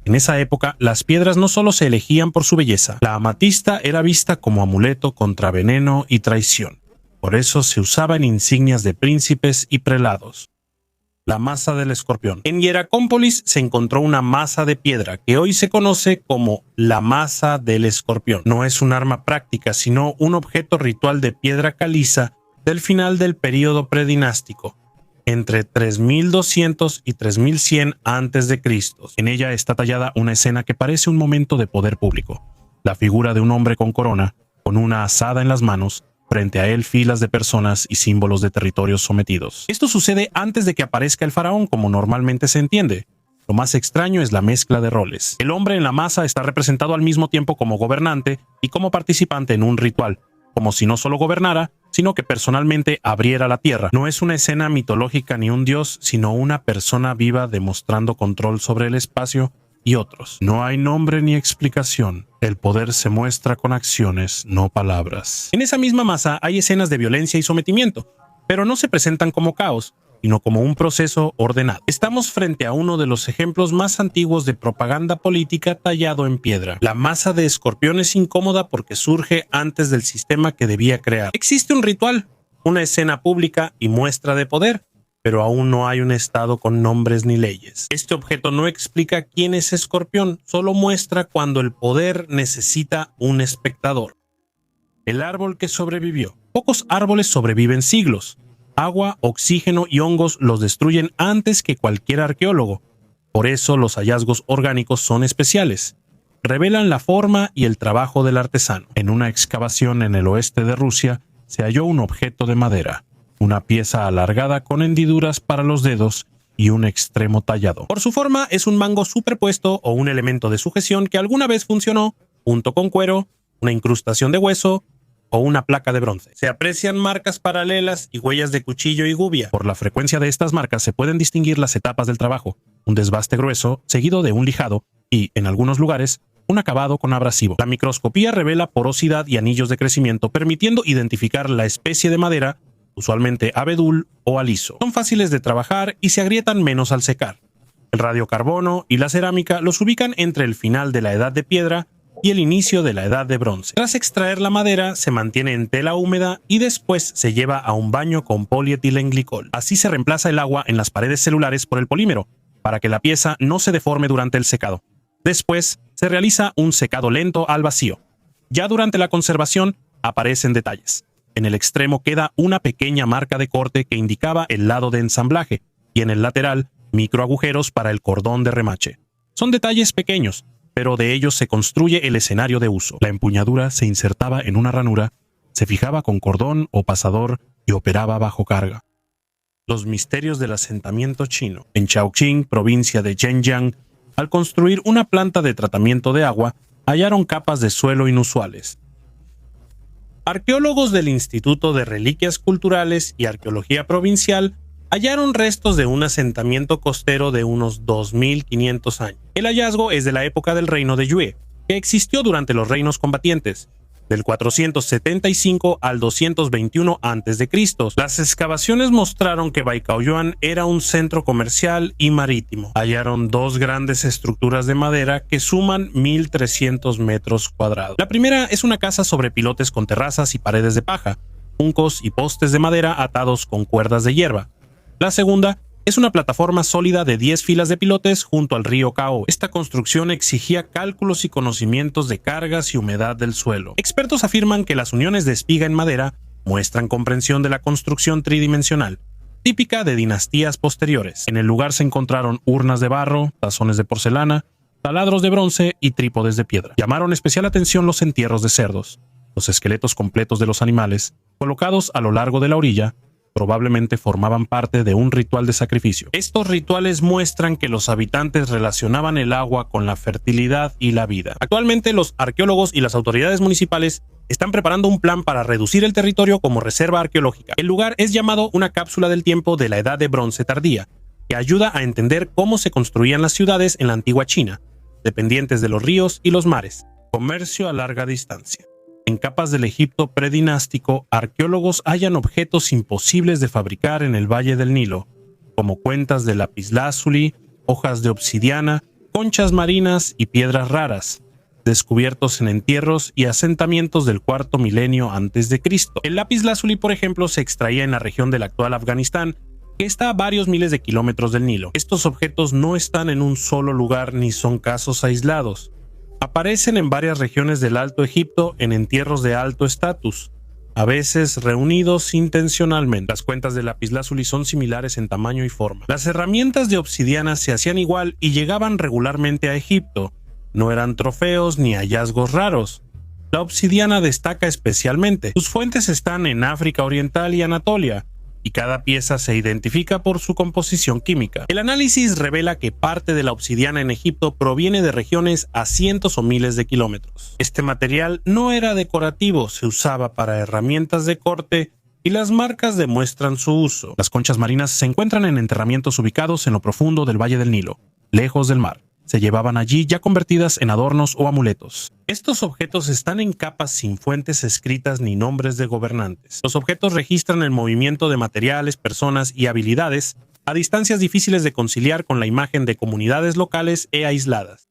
En esa época, las piedras no solo se elegían por su belleza, la amatista era vista como amuleto contra veneno y traición. Por eso se usaba en insignias de príncipes y prelados. La masa del escorpión. En Hieracómpolis se encontró una masa de piedra que hoy se conoce como la masa del escorpión. No es un arma práctica, sino un objeto ritual de piedra caliza del final del período predinástico, entre 3200 y 3100 a.C. En ella está tallada una escena que parece un momento de poder público. La figura de un hombre con corona, con una azada en las manos, frente a él filas de personas y símbolos de territorios sometidos. Esto sucede antes de que aparezca el faraón, como normalmente se entiende. Lo más extraño es la mezcla de roles. El hombre en la masa está representado al mismo tiempo como gobernante y como participante en un ritual, como si no solo gobernara, sino que personalmente abriera la tierra. No es una escena mitológica ni un dios, sino una persona viva demostrando control sobre el espacio y otros. No hay nombre ni explicación. El poder se muestra con acciones, no palabras. En esa misma masa hay escenas de violencia y sometimiento, pero no se presentan como caos, sino como un proceso ordenado. Estamos frente a uno de los ejemplos más antiguos de propaganda política tallado en piedra. La masa de escorpión es incómoda porque surge antes del sistema que debía crear. Existe un ritual, una escena pública y muestra de poder, pero aún no hay un estado con nombres ni leyes. Este objeto no explica quién es Escorpión, solo muestra cuando el poder necesita un espectador. El árbol que sobrevivió. Pocos árboles sobreviven siglos. Agua, oxígeno y hongos los destruyen antes que cualquier arqueólogo. Por eso los hallazgos orgánicos son especiales. Revelan la forma y el trabajo del artesano. En una excavación en el oeste de Rusia se halló un objeto de madera, una pieza alargada con hendiduras para los dedos y un extremo tallado. Por su forma es un mango superpuesto o un elemento de sujeción que alguna vez funcionó junto con cuero, una incrustación de hueso o una placa de bronce. Se aprecian marcas paralelas y huellas de cuchillo y gubia. Por la frecuencia de estas marcas se pueden distinguir las etapas del trabajo, un desbaste grueso seguido de un lijado y, en algunos lugares, un acabado con abrasivo. La microscopía revela porosidad y anillos de crecimiento, permitiendo identificar la especie de madera, usualmente abedul o aliso. Son fáciles de trabajar y se agrietan menos al secar. El radiocarbono y la cerámica los ubican entre el final de la edad de piedra y el inicio de la edad de bronce. Tras extraer la madera, se mantiene en tela húmeda y después se lleva a un baño con polietilenglicol. Así se reemplaza el agua en las paredes celulares por el polímero, para que la pieza no se deforme durante el secado. Después, se realiza un secado lento al vacío. Ya durante la conservación, aparecen detalles. En el extremo queda una pequeña marca de corte que indicaba el lado de ensamblaje, y en el lateral, microagujeros para el cordón de remache. Son detalles pequeños, pero de ellos se construye el escenario de uso. La empuñadura se insertaba en una ranura, se fijaba con cordón o pasador y operaba bajo carga. Los misterios del asentamiento chino. En Chongqing, provincia de Zhejiang, al construir una planta de tratamiento de agua, hallaron capas de suelo inusuales. Arqueólogos del Instituto de Reliquias Culturales y Arqueología Provincial hallaron restos de un asentamiento costero de unos 2500 años. El hallazgo es de la época del reino de Yue, que existió durante los reinos combatientes, del 475 al 221 a.C. Las excavaciones mostraron que Baicaoyuan era un centro comercial y marítimo. Hallaron dos grandes estructuras de madera que suman 1300 metros cuadrados. La primera es una casa sobre pilotes con terrazas y paredes de paja, juncos y postes de madera atados con cuerdas de hierba. La segunda es una plataforma sólida de 10 filas de pilotes junto al río Cao. Esta construcción exigía cálculos y conocimientos de cargas y humedad del suelo. Expertos afirman que las uniones de espiga en madera muestran comprensión de la construcción tridimensional, típica de dinastías posteriores. En el lugar se encontraron urnas de barro, tazones de porcelana, taladros de bronce y trípodes de piedra. Llamaron especial atención los entierros de cerdos, los esqueletos completos de los animales, colocados a lo largo de la orilla, Probablemente formaban parte de un ritual de sacrificio. Estos rituales muestran que los habitantes relacionaban el agua con la fertilidad y la vida. Actualmente los arqueólogos y las autoridades municipales están preparando un plan para reducir el territorio como reserva arqueológica. El lugar es llamado una cápsula del tiempo de la Edad de Bronce tardía, que ayuda a entender cómo se construían las ciudades en la antigua China, dependientes de los ríos y los mares. Comercio a larga distancia. En capas del Egipto predinástico, arqueólogos hallan objetos imposibles de fabricar en el Valle del Nilo, como cuentas de lapislázuli, hojas de obsidiana, conchas marinas y piedras raras, descubiertos en entierros y asentamientos del cuarto milenio antes de Cristo. El lapislázuli, por ejemplo, se extraía en la región del actual Afganistán, que está a varios miles de kilómetros del Nilo. Estos objetos no están en un solo lugar ni son casos aislados. Aparecen en varias regiones del Alto Egipto en entierros de alto estatus, a veces reunidos intencionalmente. Las cuentas de lapislázuli son similares en tamaño y forma. Las herramientas de obsidiana se hacían igual y llegaban regularmente a Egipto. No eran trofeos ni hallazgos raros. La obsidiana destaca especialmente. Sus fuentes están en África Oriental y Anatolia, y cada pieza se identifica por su composición química. El análisis revela que parte de la obsidiana en Egipto proviene de regiones a cientos o miles de kilómetros. Este material no era decorativo, se usaba para herramientas de corte y las marcas demuestran su uso. Las conchas marinas se encuentran en enterramientos ubicados en lo profundo del Valle del Nilo, lejos del mar. Se llevaban allí ya convertidas en adornos o amuletos. Estos objetos están en capas sin fuentes escritas ni nombres de gobernantes. Los objetos registran el movimiento de materiales, personas y habilidades a distancias difíciles de conciliar con la imagen de comunidades locales e aisladas.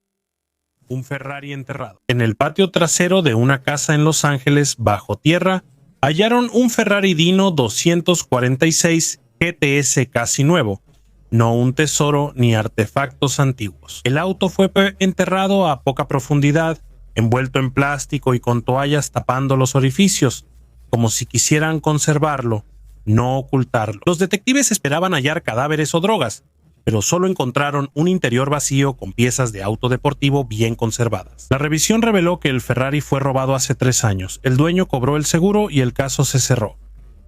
Un Ferrari enterrado. En el patio trasero de una casa en Los Ángeles, bajo tierra, hallaron un Ferrari Dino 246 GTS casi nuevo. No un tesoro ni artefactos antiguos. El auto fue enterrado a poca profundidad, envuelto en plástico y con toallas tapando los orificios, como si quisieran conservarlo, no ocultarlo. Los detectives esperaban hallar cadáveres o drogas, pero solo encontraron un interior vacío con piezas de auto deportivo bien conservadas. La revisión reveló que el Ferrari fue robado hace 3 años. El dueño cobró el seguro y el caso se cerró.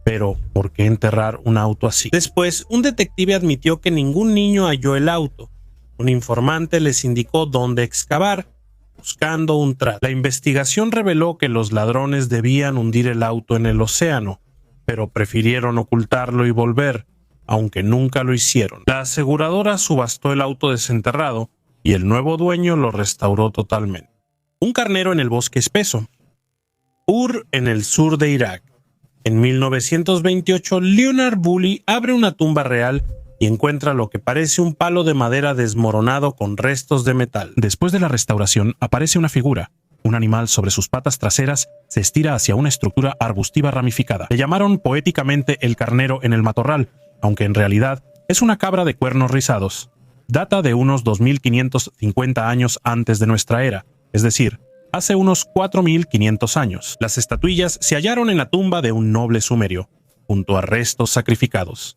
Pero, ¿por qué enterrar un auto así? Después, un detective admitió que ningún niño halló el auto. Un informante les indicó dónde excavar, buscando un trato. La investigación reveló que los ladrones debían hundir el auto en el océano, pero prefirieron ocultarlo y volver, aunque nunca lo hicieron. La aseguradora subastó el auto desenterrado y el nuevo dueño lo restauró totalmente. Un carnero en el bosque espeso. Ur, en el sur de Irak. En 1928, Leonard Bully abre una tumba real y encuentra lo que parece un palo de madera desmoronado con restos de metal. Después de la restauración, aparece una figura. Un animal sobre sus patas traseras se estira hacia una estructura arbustiva ramificada. Le llamaron poéticamente el carnero en el matorral, aunque en realidad es una cabra de cuernos rizados. Data de unos 2550 años antes de nuestra era, es decir, hace unos 4500 años. Las estatuillas se hallaron en la tumba de un noble sumerio, junto a restos sacrificados.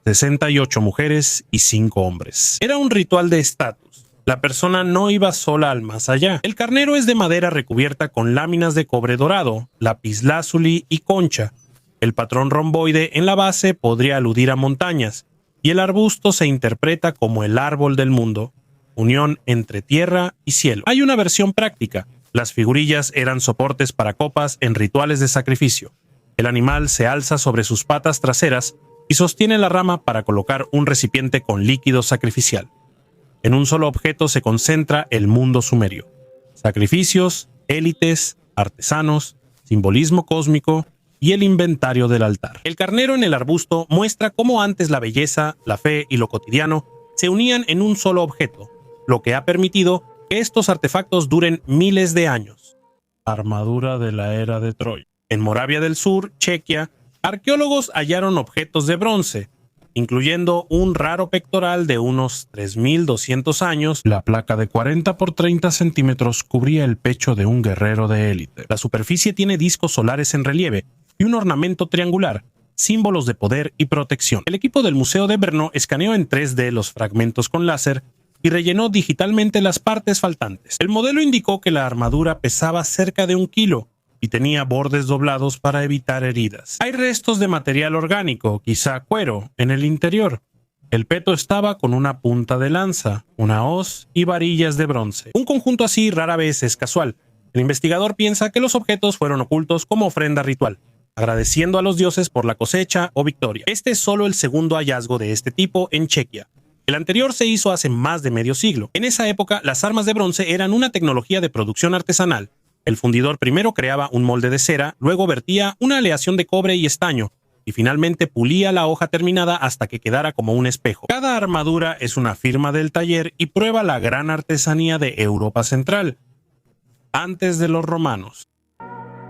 68 mujeres y 5 hombres. Era un ritual de estatus. La persona no iba sola al más allá. El carnero es de madera recubierta con láminas de cobre dorado, lapislázuli y concha. El patrón romboide en la base podría aludir a montañas, y el arbusto se interpreta como el árbol del mundo, unión entre tierra y cielo. Hay una versión práctica. Las figurillas eran soportes para copas en rituales de sacrificio. El animal se alza sobre sus patas traseras y sostiene la rama para colocar un recipiente con líquido sacrificial. En un solo objeto se concentra el mundo sumerio. Sacrificios, élites, artesanos, simbolismo cósmico y el inventario del altar. El carnero en el arbusto muestra cómo antes la belleza, la fe y lo cotidiano se unían en un solo objeto, lo que ha permitido que estos artefactos duren miles de años. Armadura de la era de Troya. En Moravia del Sur, Chequia, arqueólogos hallaron objetos de bronce, incluyendo un raro pectoral de unos 3200 años. La placa de 40 por 30 centímetros cubría el pecho de un guerrero de élite. La superficie tiene discos solares en relieve y un ornamento triangular, símbolos de poder y protección. El equipo del Museo de Brno escaneó en 3D los fragmentos con láser y rellenó digitalmente las partes faltantes. El modelo indicó que la armadura pesaba cerca de 1 kilo, y tenía bordes doblados para evitar heridas. Hay restos de material orgánico, quizá cuero, en el interior. El peto estaba con una punta de lanza, una hoz y varillas de bronce. Un conjunto así rara vez es casual. El investigador piensa que los objetos fueron ocultos como ofrenda ritual, agradeciendo a los dioses por la cosecha o victoria. Este es solo el segundo hallazgo de este tipo en Chequia. El anterior se hizo hace más de medio siglo. En esa época, las armas de bronce eran una tecnología de producción artesanal. El fundidor primero creaba un molde de cera, luego vertía una aleación de cobre y estaño, y finalmente pulía la hoja terminada hasta que quedara como un espejo. Cada armadura es una firma del taller y prueba la gran artesanía de Europa Central, antes de los romanos.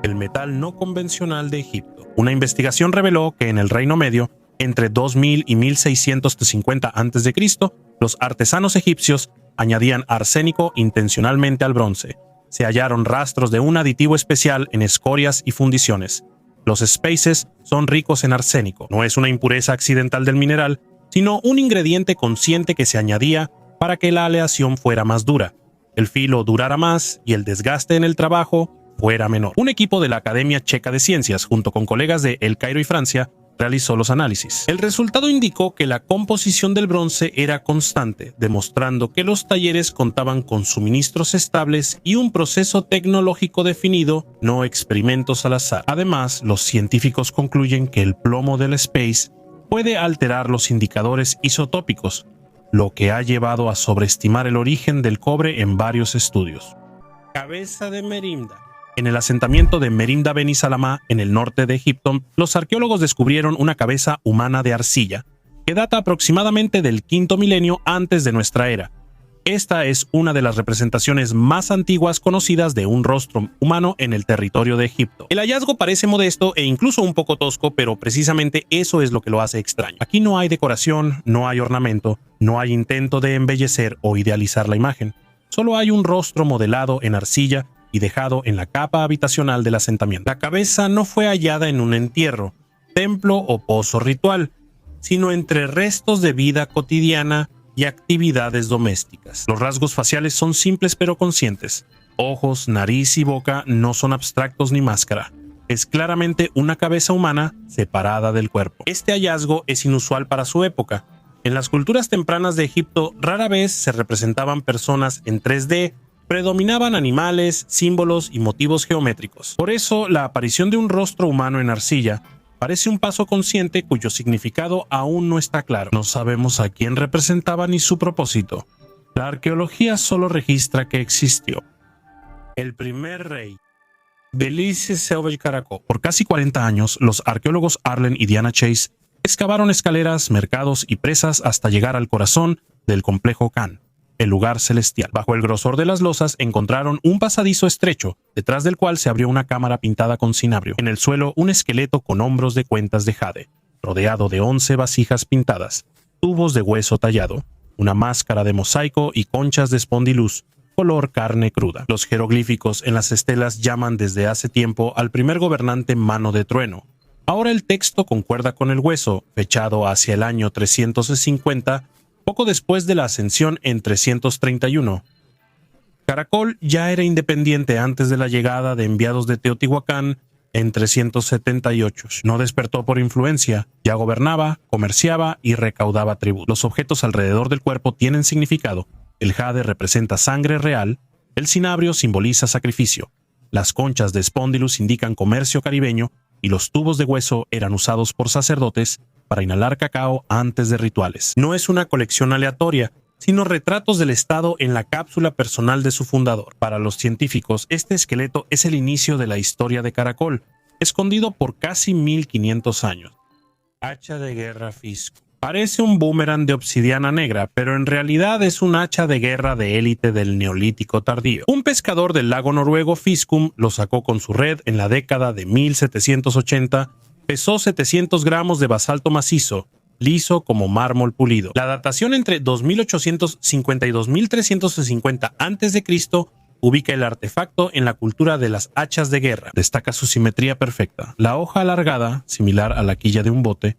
El metal no convencional de Egipto. Una investigación reveló que en el Reino Medio, entre 2000 y 1650 a.C., los artesanos egipcios añadían arsénico intencionalmente al bronce. Se hallaron rastros de un aditivo especial en escorias y fundiciones. Los spaces son ricos en arsénico. No es una impureza accidental del mineral, sino un ingrediente consciente que se añadía para que la aleación fuera más dura, el filo durara más y el desgaste en el trabajo fuera menor. Un equipo de la Academia Checa de Ciencias, junto con colegas de El Cairo y Francia, realizó los análisis. El resultado indicó que la composición del bronce era constante, demostrando que los talleres contaban con suministros estables y un proceso tecnológico definido, no experimentos al azar. Además, los científicos concluyen que el plomo del space puede alterar los indicadores isotópicos, lo que ha llevado a sobreestimar el origen del cobre en varios estudios. Cabeza de Merimda. En el asentamiento de Merimda Beni Salamá, en el norte de Egipto, los arqueólogos descubrieron una cabeza humana de arcilla, que data aproximadamente del quinto milenio antes de nuestra era. Esta es una de las representaciones más antiguas conocidas de un rostro humano en el territorio de Egipto. El hallazgo parece modesto e incluso un poco tosco, pero precisamente eso es lo que lo hace extraño. Aquí no hay decoración, no hay ornamento, no hay intento de embellecer o idealizar la imagen. Solo hay un rostro modelado en arcilla y dejado en la capa habitacional del asentamiento. La cabeza no fue hallada en un entierro, templo o pozo ritual, sino entre restos de vida cotidiana y actividades domésticas. Los rasgos faciales son simples pero conscientes. Ojos, nariz y boca no son abstractos ni máscara. Es claramente una cabeza humana separada del cuerpo. Este hallazgo es inusual para su época. En las culturas tempranas de Egipto rara vez se representaban personas en 3D, predominaban animales, símbolos y motivos geométricos. Por eso, la aparición de un rostro humano en arcilla parece un paso consciente cuyo significado aún no está claro. No sabemos a quién representaba ni su propósito. La arqueología solo registra que existió. El primer rey. Belice Selvage Caracol. Por casi 40 años, los arqueólogos Arlen y Diana Chase excavaron escaleras, mercados y presas hasta llegar al corazón del complejo Khan, el lugar celestial. Bajo el grosor de las losas encontraron un pasadizo estrecho, detrás del cual se abrió una cámara pintada con cinabrio. En el suelo, un esqueleto con hombros de cuentas de jade, rodeado de 11 vasijas pintadas, tubos de hueso tallado, una máscara de mosaico y conchas de espondiluz, color carne cruda. Los jeroglíficos en las estelas llaman desde hace tiempo al primer gobernante Mano de Trueno. Ahora el texto concuerda con el hueso, fechado hacia el año 350, poco después de la ascensión en 331. Caracol ya era independiente antes de la llegada de enviados de Teotihuacán en 378. No despertó por influencia, ya gobernaba, comerciaba y recaudaba tributos. Los objetos alrededor del cuerpo tienen significado. El jade representa sangre real, el cinabrio simboliza sacrificio, las conchas de espondilus indican comercio caribeño y los tubos de hueso eran usados por sacerdotes para inhalar cacao antes de rituales. No es una colección aleatoria, sino retratos del Estado en la cápsula personal de su fundador. Para los científicos, este esqueleto es el inicio de la historia de Caracol, escondido por casi 1500 años. Hacha de guerra Fiscum. Parece un boomerang de obsidiana negra, pero en realidad es un hacha de guerra de élite del Neolítico tardío. Un pescador del lago noruego Fiscum lo sacó con su red en la década de 1780, pesó 700 gramos de basalto macizo, liso como mármol pulido. La datación entre 2850 y 2350 a.C. ubica el artefacto en la cultura de las hachas de guerra. Destaca su simetría perfecta. La hoja alargada, similar a la quilla de un bote,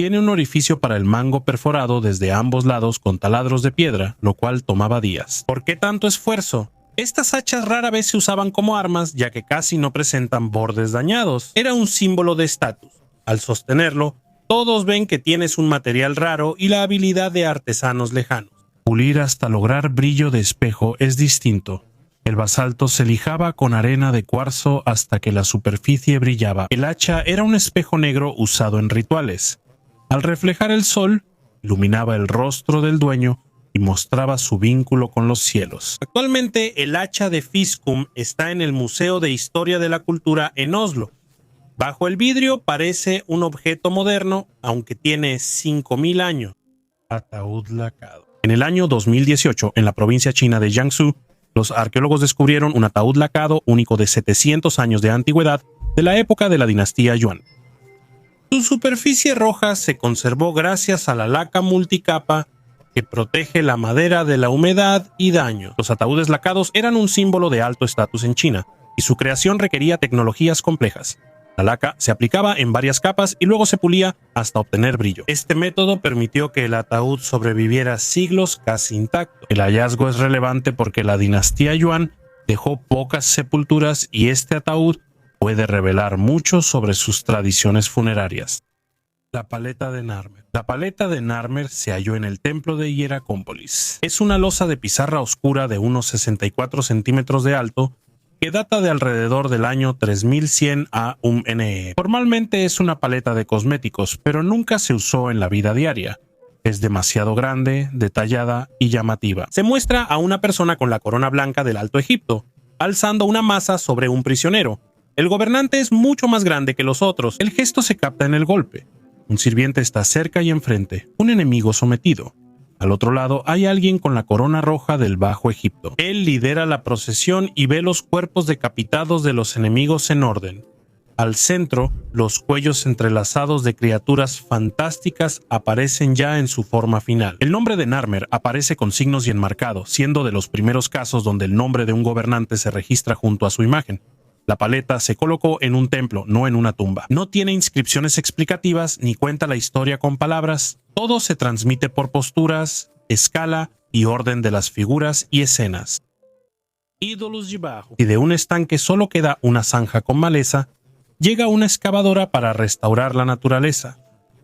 tiene un orificio para el mango perforado desde ambos lados con taladros de piedra, lo cual tomaba días. ¿Por qué tanto esfuerzo? Estas hachas rara vez se usaban como armas, ya que casi no presentan bordes dañados. Era un símbolo de estatus. Al sostenerlo, todos ven que tienes un material raro y la habilidad de artesanos lejanos. Pulir hasta lograr brillo de espejo es distinto. El basalto se lijaba con arena de cuarzo hasta que la superficie brillaba. El hacha era un espejo negro usado en rituales. Al reflejar el sol, iluminaba el rostro del dueño y mostraba su vínculo con los cielos. Actualmente, el hacha de Fiskum está en el Museo de Historia de la Cultura en Oslo. Bajo el vidrio parece un objeto moderno, aunque tiene 5000 años. Ataúd lacado. En el año 2018, en la provincia china de Jiangsu, los arqueólogos descubrieron un ataúd lacado único de 700 años de antigüedad de la época de la dinastía Yuan. Su superficie roja se conservó gracias a la laca multicapa que protege la madera de la humedad y daño. Los ataúdes lacados eran un símbolo de alto estatus en China, y su creación requería tecnologías complejas. La laca se aplicaba en varias capas y luego se pulía hasta obtener brillo. Este método permitió que el ataúd sobreviviera siglos casi intacto. El hallazgo es relevante porque la dinastía Yuan dejó pocas sepulturas y este ataúd puede revelar mucho sobre sus tradiciones funerarias. La paleta de Narmer. La paleta de Narmer se halló en el templo de Hieracómpolis. Es una losa de pizarra oscura de unos 64 centímetros de alto que data de alrededor del año 3100 a.U.N.E. Formalmente es una paleta de cosméticos, pero nunca se usó en la vida diaria. Es demasiado grande, detallada y llamativa. Se muestra a una persona con la corona blanca del Alto Egipto, alzando una masa sobre un prisionero. El gobernante es mucho más grande que los otros. El gesto se capta en el golpe. Un sirviente está cerca y enfrente, un enemigo sometido. Al otro lado hay alguien con la corona roja del Bajo Egipto. Él lidera la procesión y ve los cuerpos decapitados de los enemigos en orden. Al centro, los cuellos entrelazados de criaturas fantásticas aparecen ya en su forma final. El nombre de Narmer aparece con signos y enmarcado, siendo de los primeros casos donde el nombre de un gobernante se registra junto a su imagen. La paleta se colocó en un templo, no en una tumba. No tiene inscripciones explicativas ni cuenta la historia con palabras. Todo se transmite por posturas, escala y orden de las figuras y escenas. Ídolos de bajo. Si de un estanque solo queda una zanja con maleza, llega una excavadora para restaurar la naturaleza.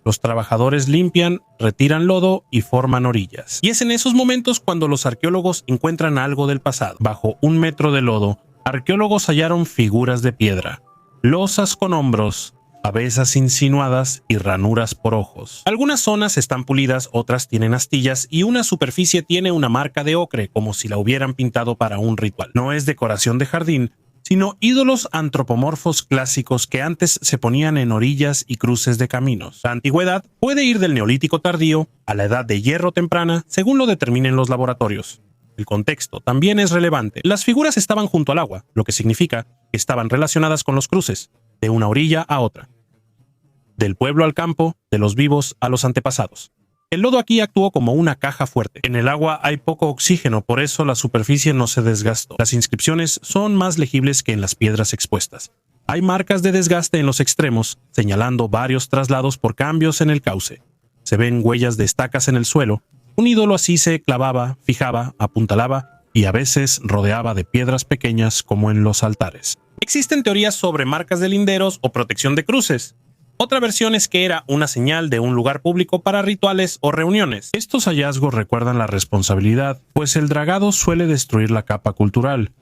Los trabajadores limpian, retiran lodo y forman orillas. Y es en esos momentos cuando los arqueólogos encuentran algo del pasado. Bajo 1 metro de lodo, arqueólogos hallaron figuras de piedra, losas con hombros, cabezas insinuadas y ranuras por ojos. Algunas zonas están pulidas, otras tienen astillas y una superficie tiene una marca de ocre, como si la hubieran pintado para un ritual. No es decoración de jardín, sino ídolos antropomorfos clásicos que antes se ponían en orillas y cruces de caminos. La antigüedad puede ir del Neolítico tardío a la Edad de Hierro temprana, según lo determinen los laboratorios. El contexto también es relevante. Las figuras estaban junto al agua, lo que significa que estaban relacionadas con los cruces, de una orilla a otra. Del pueblo al campo, de los vivos a los antepasados. El lodo aquí actuó como una caja fuerte. En el agua hay poco oxígeno, por eso la superficie no se desgastó. Las inscripciones son más legibles que en las piedras expuestas. Hay marcas de desgaste en los extremos, señalando varios traslados por cambios en el cauce. Se ven huellas de estacas en el suelo. Un ídolo así se clavaba, fijaba, apuntalaba y a veces rodeaba de piedras pequeñas como en los altares. Existen teorías sobre marcas de linderos o protección de cruces. Otra versión es que era una señal de un lugar público para rituales o reuniones. Estos hallazgos recuerdan la responsabilidad, pues el dragado suele destruir la capa cultural.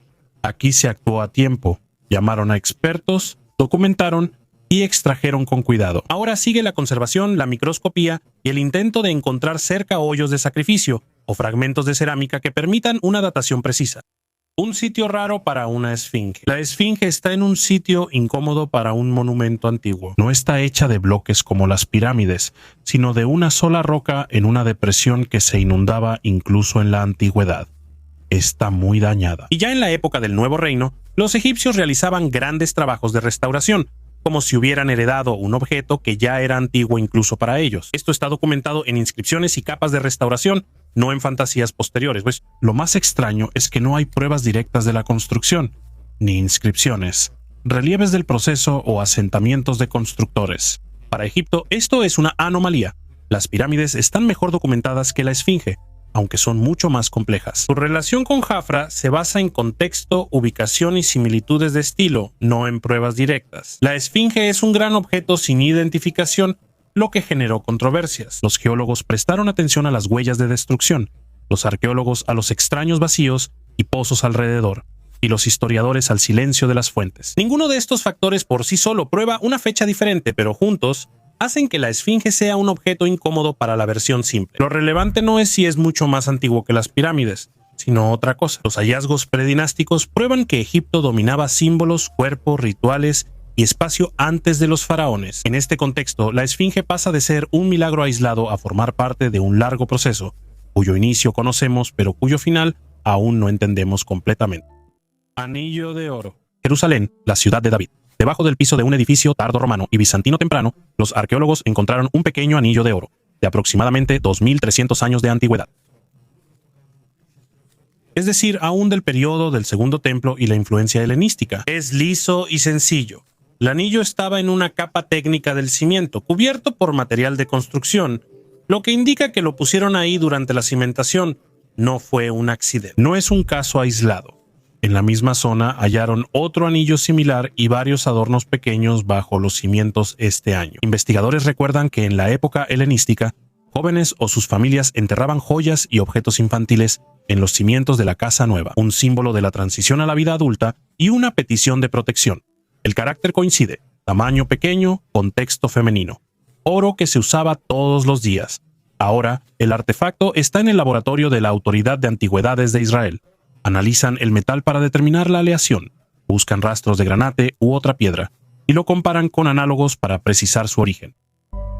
Aquí se actuó a tiempo, llamaron a expertos, documentaron y extrajeron con cuidado. Ahora sigue la conservación, la microscopía y el intento de encontrar cerca hoyos de sacrificio o fragmentos de cerámica que permitan una datación precisa. Un sitio raro para una esfinge. La esfinge está en un sitio incómodo para un monumento antiguo. No está hecha de bloques como las pirámides, sino de una sola roca en una depresión que se inundaba incluso en la antigüedad. Está muy dañada. Y ya en la época del Nuevo Reino, los egipcios realizaban grandes trabajos de restauración, como si hubieran heredado un objeto que ya era antiguo incluso para ellos. Esto está documentado en inscripciones y capas de restauración, no en fantasías posteriores. Pues lo más extraño es que no hay pruebas directas de la construcción, ni inscripciones, relieves del proceso o asentamientos de constructores. Para Egipto, esto es una anomalía. Las pirámides están mejor documentadas que la esfinge. aunque son mucho más complejas. Su relación con Jafra se basa en contexto, ubicación y similitudes de estilo, no en pruebas directas. La esfinge es un gran objeto sin identificación, lo que generó controversias. Los geólogos prestaron atención a las huellas de destrucción, los arqueólogos a los extraños vacíos y pozos alrededor, y los historiadores al silencio de las fuentes. Ninguno de estos factores por sí solo prueba una fecha diferente, pero juntos hacen que la esfinge sea un objeto incómodo para la versión simple. Lo relevante no es si es mucho más antiguo que las pirámides, sino otra cosa. Los hallazgos predinásticos prueban que Egipto dominaba símbolos, cuerpos, rituales y espacio antes de los faraones. En este contexto, la esfinge pasa de ser un milagro aislado a formar parte de un largo proceso, cuyo inicio conocemos, pero cuyo final aún no entendemos completamente. Anillo de oro. Jerusalén, la ciudad de David. Debajo del piso de un edificio tardorromano y bizantino temprano, los arqueólogos encontraron un pequeño anillo de oro, de aproximadamente 2300 años de antigüedad. Es decir, aún del periodo del Segundo Templo y la influencia helenística. Es liso y sencillo. El anillo estaba en una capa técnica del cimiento, cubierto por material de construcción, lo que indica que lo pusieron ahí durante la cimentación. No fue un accidente. No es un caso aislado. En la misma zona hallaron otro anillo similar y varios adornos pequeños bajo los cimientos este año. Investigadores recuerdan que en la época helenística, jóvenes o sus familias enterraban joyas y objetos infantiles en los cimientos de la casa nueva, un símbolo de la transición a la vida adulta y una petición de protección. El carácter coincide: tamaño pequeño, contexto femenino, oro que se usaba todos los días. Ahora, el artefacto está en el laboratorio de la Autoridad de Antigüedades de Israel. Analizan el metal para determinar la aleación, buscan rastros de granate u otra piedra y lo comparan con análogos para precisar su origen.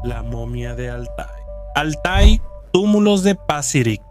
La momia de Altai. Altai, túmulos de Pazyryk.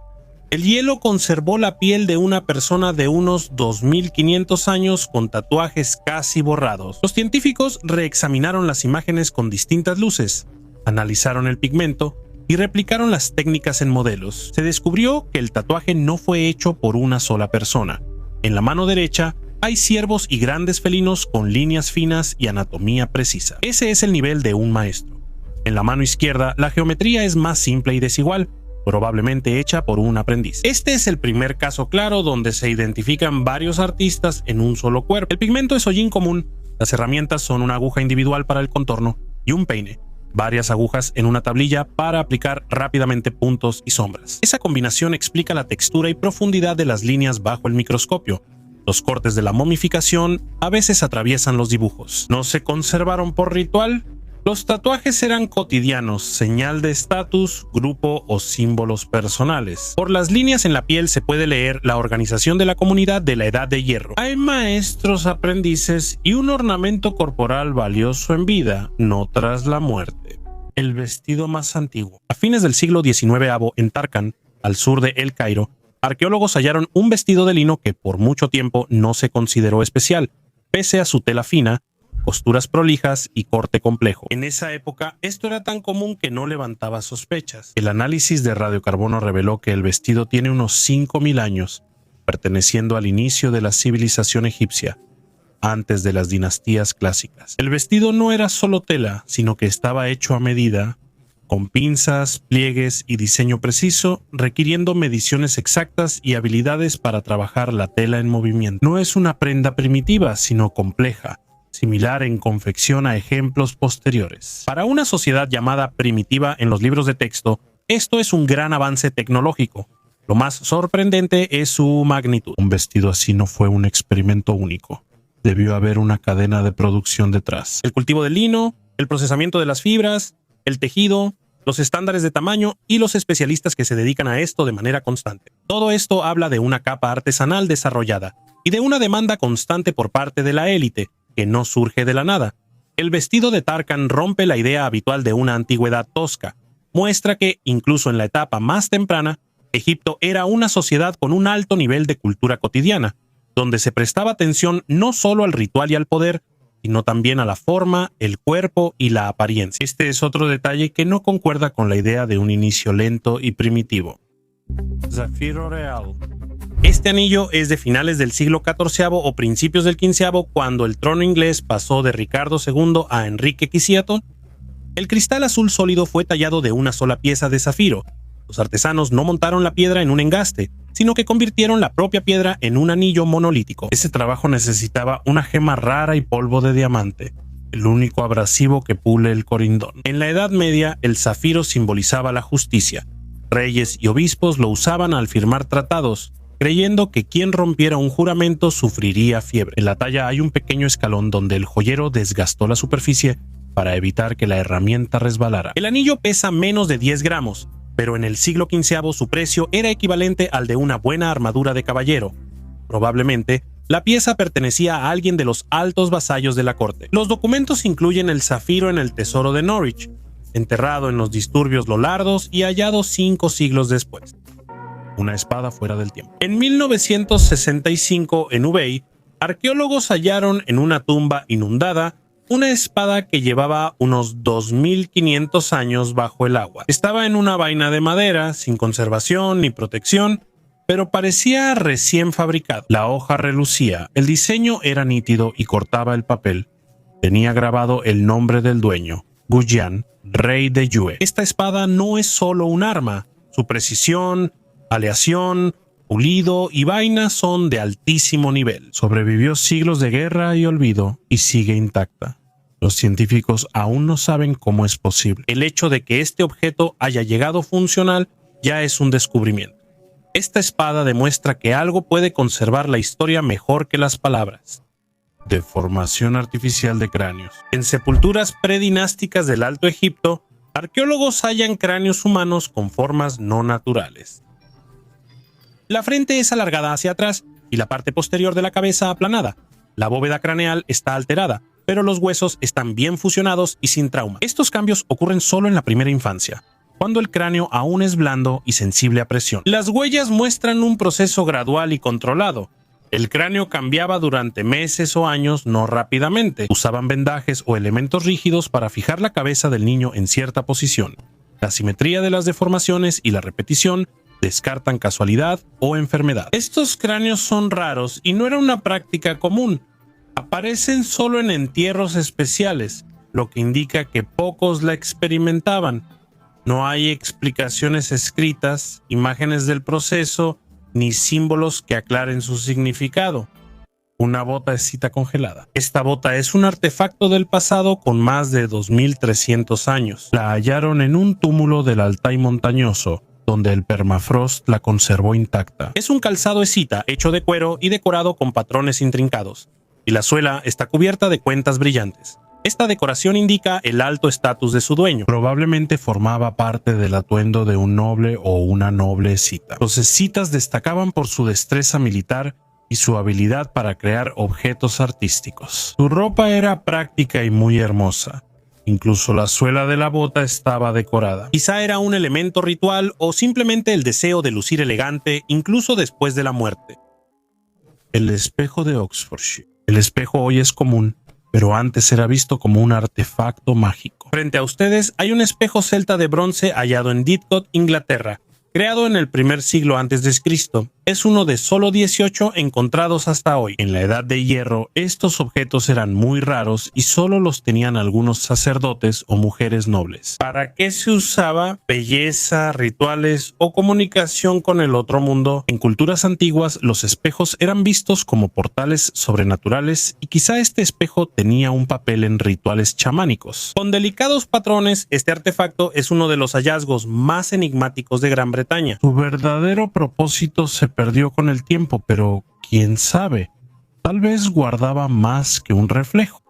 El hielo conservó la piel de una persona de unos 2500 años con tatuajes casi borrados. Los científicos reexaminaron las imágenes con distintas luces, analizaron el pigmento y replicaron las técnicas en modelos. Se descubrió que el tatuaje no fue hecho por una sola persona. En la mano derecha hay ciervos y grandes felinos con líneas finas y anatomía precisa. Ese es el nivel de un maestro. En la mano izquierda, la geometría es más simple y desigual, probablemente hecha por un aprendiz. Este es el primer caso claro donde se identifican varios artistas en un solo cuerpo. El pigmento es hollín común, las herramientas son una aguja individual para el contorno y un peine, varias agujas en una tablilla para aplicar rápidamente puntos y sombras. Esa combinación explica la textura y profundidad de las líneas bajo el microscopio. Los cortes de la momificación a veces atraviesan los dibujos. ¿No se conservaron por ritual? Los tatuajes eran cotidianos, señal de estatus, grupo o símbolos personales. Por las líneas en la piel se puede leer la organización de la comunidad de la Edad de Hierro. Hay maestros, aprendices y un ornamento corporal valioso en vida, no tras la muerte. El vestido más antiguo. A fines del siglo XIX en Tarkan, al sur de El Cairo, arqueólogos hallaron un vestido de lino que por mucho tiempo no se consideró especial, pese a su tela fina, costuras prolijas y corte complejo. En esa época, esto era tan común que no levantaba sospechas. El análisis de radiocarbono reveló que el vestido tiene unos 5000 años, perteneciendo al inicio de la civilización egipcia, antes de las dinastías clásicas. El vestido no era solo tela, sino que estaba hecho a medida, con pinzas, pliegues y diseño preciso, requiriendo mediciones exactas y habilidades para trabajar la tela en movimiento. No es una prenda primitiva, sino compleja, similar en confección a ejemplos posteriores. Para una sociedad llamada primitiva en los libros de texto, esto es un gran avance tecnológico. Lo más sorprendente es su magnitud. Un vestido así no fue un experimento único. Debió haber una cadena de producción detrás. El cultivo del lino, el procesamiento de las fibras, el tejido, los estándares de tamaño y los especialistas que se dedican a esto de manera constante. Todo esto habla de una capa artesanal desarrollada y de una demanda constante por parte de la élite, que no surge de la nada. El vestido de Tarkan rompe la idea habitual de una antigüedad tosca. Muestra que, incluso en la etapa más temprana, Egipto era una sociedad con un alto nivel de cultura cotidiana, donde se prestaba atención no solo al ritual y al poder, sino también a la forma, el cuerpo y la apariencia. Este es otro detalle que no concuerda con la idea de un inicio lento y primitivo. Zafiro real. Este anillo es de finales del siglo XIV o principios del XV, cuando el trono inglés pasó de Ricardo II a Enrique Quisieto. El cristal azul sólido fue tallado de una sola pieza de zafiro, Los artesanos no montaron la piedra en un engaste, sino que convirtieron la propia piedra en un anillo monolítico. Ese trabajo necesitaba una gema rara y polvo de diamante, el único abrasivo que pule el corindón. En la Edad Media, el zafiro simbolizaba la justicia. Reyes y obispos lo usaban al firmar tratados, creyendo que quien rompiera un juramento sufriría fiebre. En la talla hay un pequeño escalón donde el joyero desgastó la superficie para evitar que la herramienta resbalara. El anillo pesa menos de 10 gramos, pero en el siglo XV su precio era equivalente al de una buena armadura de caballero. Probablemente, la pieza pertenecía a alguien de los altos vasallos de la corte. Los documentos incluyen el zafiro en el tesoro de Norwich, enterrado en los disturbios lollardos y hallado 5 siglos después. Una espada fuera del tiempo. En 1965, en Ubey, arqueólogos hallaron en una tumba inundada una espada que llevaba unos 2500 años bajo el agua. Estaba en una vaina de madera, sin conservación ni protección, pero parecía recién fabricado. La hoja relucía, el diseño era nítido y cortaba el papel. Tenía grabado el nombre del dueño, Gullian, rey de Yue. Esta espada no es solo un arma, su precisión, aleación, pulido y vaina son de altísimo nivel. Sobrevivió siglos de guerra y olvido y sigue intacta. Los científicos aún no saben cómo es posible. El hecho de que este objeto haya llegado funcional ya es un descubrimiento. Esta espada demuestra que algo puede conservar la historia mejor que las palabras. Deformación artificial de cráneos. En sepulturas predinásticas del Alto Egipto, arqueólogos hallan cráneos humanos con formas no naturales. La frente es alargada hacia atrás y la parte posterior de la cabeza aplanada. La bóveda craneal está alterada, pero los huesos están bien fusionados y sin trauma. Estos cambios ocurren solo en la primera infancia, cuando el cráneo aún es blando y sensible a presión. Las huellas muestran un proceso gradual y controlado. El cráneo cambiaba durante meses o años, no rápidamente. Usaban vendajes o elementos rígidos para fijar la cabeza del niño en cierta posición. La simetría de las deformaciones y la repetición descartan casualidad o enfermedad. Estos cráneos son raros y no era una práctica común. Aparecen solo en entierros especiales, lo que indica que pocos la experimentaban. No hay explicaciones escritas, imágenes del proceso, ni símbolos que aclaren su significado. Una botacita congelada. Esta bota es un artefacto del pasado con más de 2300 años. La hallaron en un túmulo del Altai montañoso, donde el permafrost la conservó intacta. Es un calzado escita hecho de cuero y decorado con patrones intrincados, y la suela está cubierta de cuentas brillantes. Esta decoración indica el alto estatus de su dueño. Probablemente formaba parte del atuendo de un noble o una noble escita. Los escitas destacaban por su destreza militar y su habilidad para crear objetos artísticos. Su ropa era práctica y muy hermosa. Incluso la suela de la bota estaba decorada. Quizá era un elemento ritual o simplemente el deseo de lucir elegante incluso después de la muerte. El espejo de Oxfordshire. El espejo hoy es común, pero antes era visto como un artefacto mágico. Frente a ustedes hay un espejo celta de bronce hallado en Didcot, Inglaterra, creado en el primer siglo a.C. Es uno de solo 18 encontrados hasta hoy. En la Edad de Hierro, estos objetos eran muy raros y solo los tenían algunos sacerdotes o mujeres nobles. ¿Para qué se usaba? Belleza, rituales o comunicación con el otro mundo. En culturas antiguas, los espejos eran vistos como portales sobrenaturales y quizá este espejo tenía un papel en rituales chamánicos. Con delicados patrones, este artefacto es uno de los hallazgos más enigmáticos de Gran Bretaña. Su verdadero propósito se perdió con el tiempo, pero quién sabe, tal vez guardaba más que un reflejo.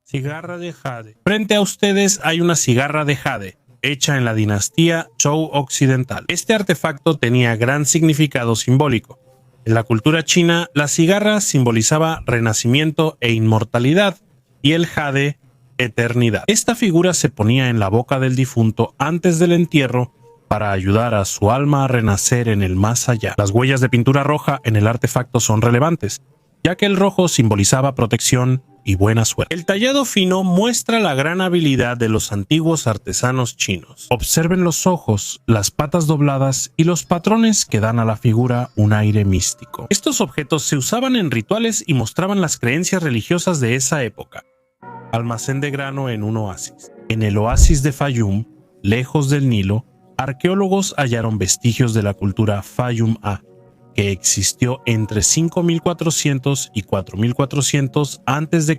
Cigarra de jade. Frente a ustedes hay una cigarra de jade, hecha en la dinastía Zhou occidental. Este artefacto tenía gran significado simbólico. En la cultura china, la cigarra simbolizaba renacimiento e inmortalidad, y el jade, eternidad. Esta figura se ponía en la boca del difunto antes del entierro para ayudar a su alma a renacer en el más allá. Las huellas de pintura roja en el artefacto son relevantes, ya que el rojo simbolizaba protección y buena suerte. El tallado fino muestra la gran habilidad de los antiguos artesanos chinos. Observen los ojos, las patas dobladas y los patrones que dan a la figura un aire místico. Estos objetos se usaban en rituales y mostraban las creencias religiosas de esa época. Almacén de grano en un oasis. En el oasis de Fayum, lejos del Nilo, arqueólogos hallaron vestigios de la cultura Fayum-A, que existió entre 5400 y 4400 a.C.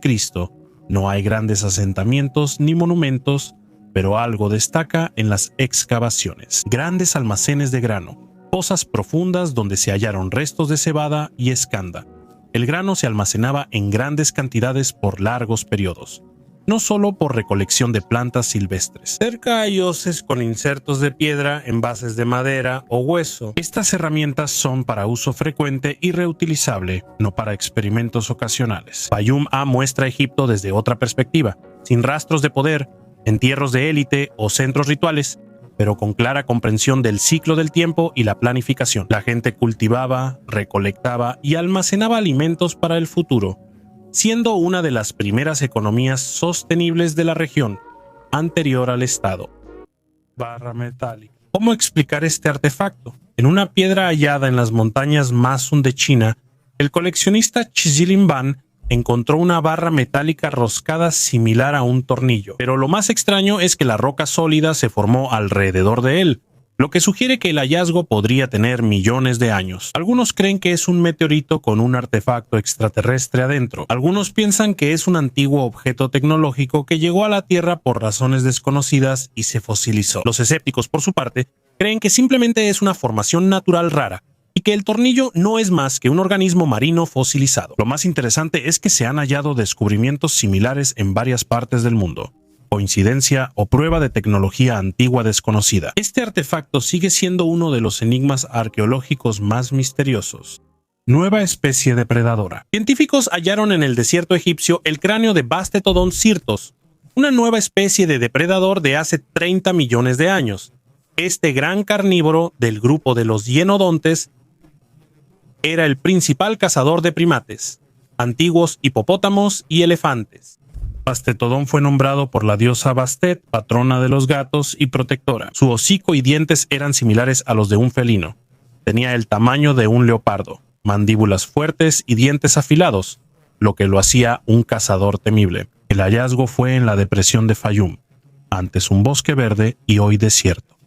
No hay grandes asentamientos ni monumentos, pero algo destaca en las excavaciones. Grandes almacenes de grano, fosas profundas donde se hallaron restos de cebada y escanda. El grano se almacenaba en grandes cantidades por largos periodos, no solo por recolección de plantas silvestres. Cerca hay hoces con insertos de piedra, envases de madera o hueso. Estas herramientas son para uso frecuente y reutilizable, no para experimentos ocasionales. Fayum-A muestra a Egipto desde otra perspectiva, sin rastros de poder, entierros de élite o centros rituales, pero con clara comprensión del ciclo del tiempo y la planificación. La gente cultivaba, recolectaba y almacenaba alimentos para el futuro, siendo una de las primeras economías sostenibles de la región, anterior al Estado. Barra metálica. ¿Cómo explicar este artefacto? En una piedra hallada en las montañas Masun de China, el coleccionista Chizilin Ban encontró una barra metálica roscada similar a un tornillo, pero lo más extraño es que la roca sólida se formó alrededor de él, lo que sugiere que el hallazgo podría tener millones de años. Algunos creen que es un meteorito con un artefacto extraterrestre adentro. Algunos piensan que es un antiguo objeto tecnológico que llegó a la Tierra por razones desconocidas y se fosilizó. Los escépticos, por su parte, creen que simplemente es una formación natural rara y que el tornillo no es más que un organismo marino fosilizado. Lo más interesante es que se han hallado descubrimientos similares en varias partes del mundo. Coincidencia o prueba de tecnología antigua desconocida. Este artefacto sigue siendo uno de los enigmas arqueológicos más misteriosos. Nueva especie depredadora. Científicos hallaron en el desierto egipcio el cráneo de Bastetodon syrtos, una nueva especie de depredador de hace 30 millones de años. Este gran carnívoro del grupo de los hienodontes era el principal cazador de primates, antiguos hipopótamos y elefantes. Bastetodon fue nombrado por la diosa Bastet, patrona de los gatos y protectora. Su hocico y dientes eran similares a los de un felino. Tenía el tamaño de un leopardo, mandíbulas fuertes y dientes afilados, lo que lo hacía un cazador temible. El hallazgo fue en la depresión de Fayum, antes un bosque verde y hoy desierto.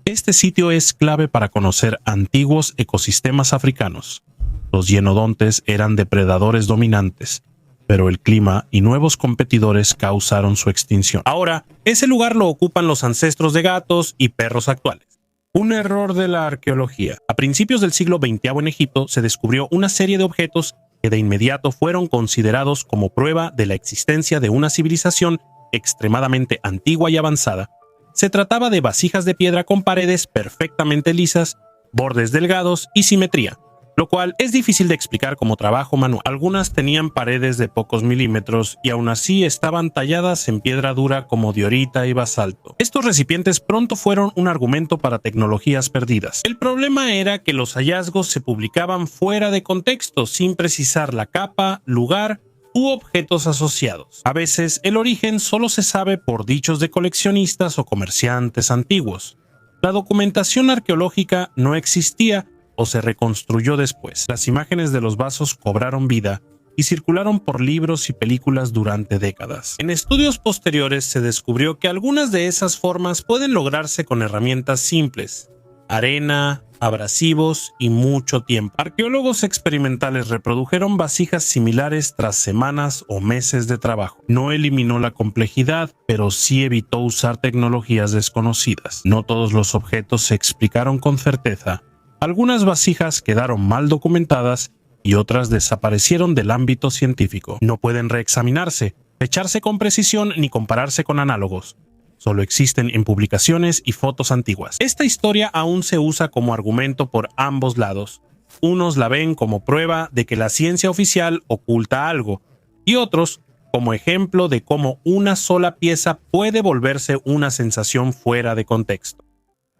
Este sitio es clave para conocer antiguos ecosistemas africanos. Los hienodontes eran depredadores dominantes, pero el clima y nuevos competidores causaron su extinción. Ahora, ese lugar lo ocupan los ancestros de gatos y perros actuales. Un error de la arqueología. A principios del siglo XX en Egipto se descubrió una serie de objetos que de inmediato fueron considerados como prueba de la existencia de una civilización extremadamente antigua y avanzada. Se trataba de vasijas de piedra con paredes perfectamente lisas, bordes delgados y simetría, lo cual es difícil de explicar como trabajo manual. Algunas tenían paredes de pocos milímetros y aún así estaban talladas en piedra dura como diorita y basalto. Estos recipientes pronto fueron un argumento para tecnologías perdidas. El problema era que los hallazgos se publicaban fuera de contexto, sin precisar la capa, lugar u objetos asociados. A veces el origen solo se sabe por dichos de coleccionistas o comerciantes antiguos. La documentación arqueológica no existía o se reconstruyó después. Las imágenes de los vasos cobraron vida y circularon por libros y películas durante décadas. En estudios posteriores se descubrió que algunas de esas formas pueden lograrse con herramientas simples: arena, abrasivos y mucho tiempo. Arqueólogos experimentales reprodujeron vasijas similares tras semanas o meses de trabajo. No eliminó la complejidad, pero sí evitó usar tecnologías desconocidas. No todos los objetos se explicaron con certeza. Algunas vasijas quedaron mal documentadas y otras desaparecieron del ámbito científico. No pueden reexaminarse, fecharse con precisión ni compararse con análogos. Solo existen en publicaciones y fotos antiguas. Esta historia aún se usa como argumento por ambos lados. Unos la ven como prueba de que la ciencia oficial oculta algo, y otros como ejemplo de cómo una sola pieza puede volverse una sensación fuera de contexto.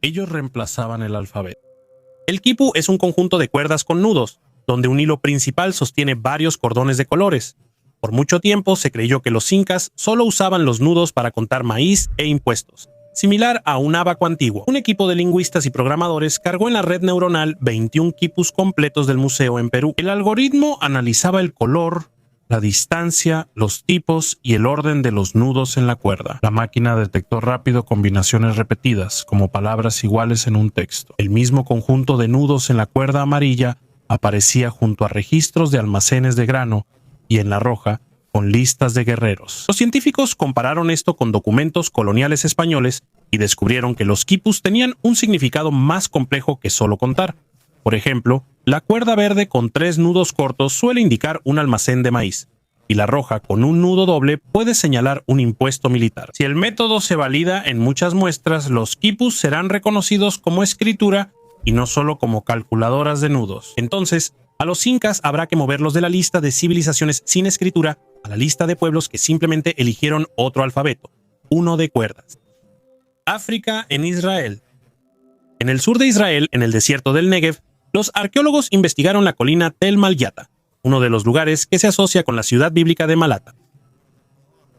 Ellos reemplazaban el alfabeto. El quipu es un conjunto de cuerdas con nudos, donde un hilo principal sostiene varios cordones de colores. Por mucho tiempo se creyó que los incas solo usaban los nudos para contar maíz e impuestos, similar a un ábaco antiguo. Un equipo de lingüistas y programadores cargó en la red neuronal 21 quipus completos del museo en Perú. El algoritmo analizaba el color, la distancia, los tipos y el orden de los nudos en la cuerda. La máquina detectó rápido combinaciones repetidas, como palabras iguales en un texto. El mismo conjunto de nudos en la cuerda amarilla aparecía junto a registros de almacenes de grano y en la roja, con listas de guerreros. Los científicos compararon esto con documentos coloniales españoles y descubrieron que los quipus tenían un significado más complejo que solo contar. Por ejemplo, la cuerda verde con 3 nudos cortos suele indicar un almacén de maíz, y la roja con un nudo doble puede señalar un impuesto militar. Si el método se valida en muchas muestras, los quipus serán reconocidos como escritura y no solo como calculadoras de nudos. Entonces, a los incas habrá que moverlos de la lista de civilizaciones sin escritura a la lista de pueblos que simplemente eligieron otro alfabeto, uno de cuerdas. África en Israel. En el sur de Israel, en el desierto del Negev, los arqueólogos investigaron la colina Tel Mal-Yata, uno de los lugares que se asocia con la ciudad bíblica de Malata.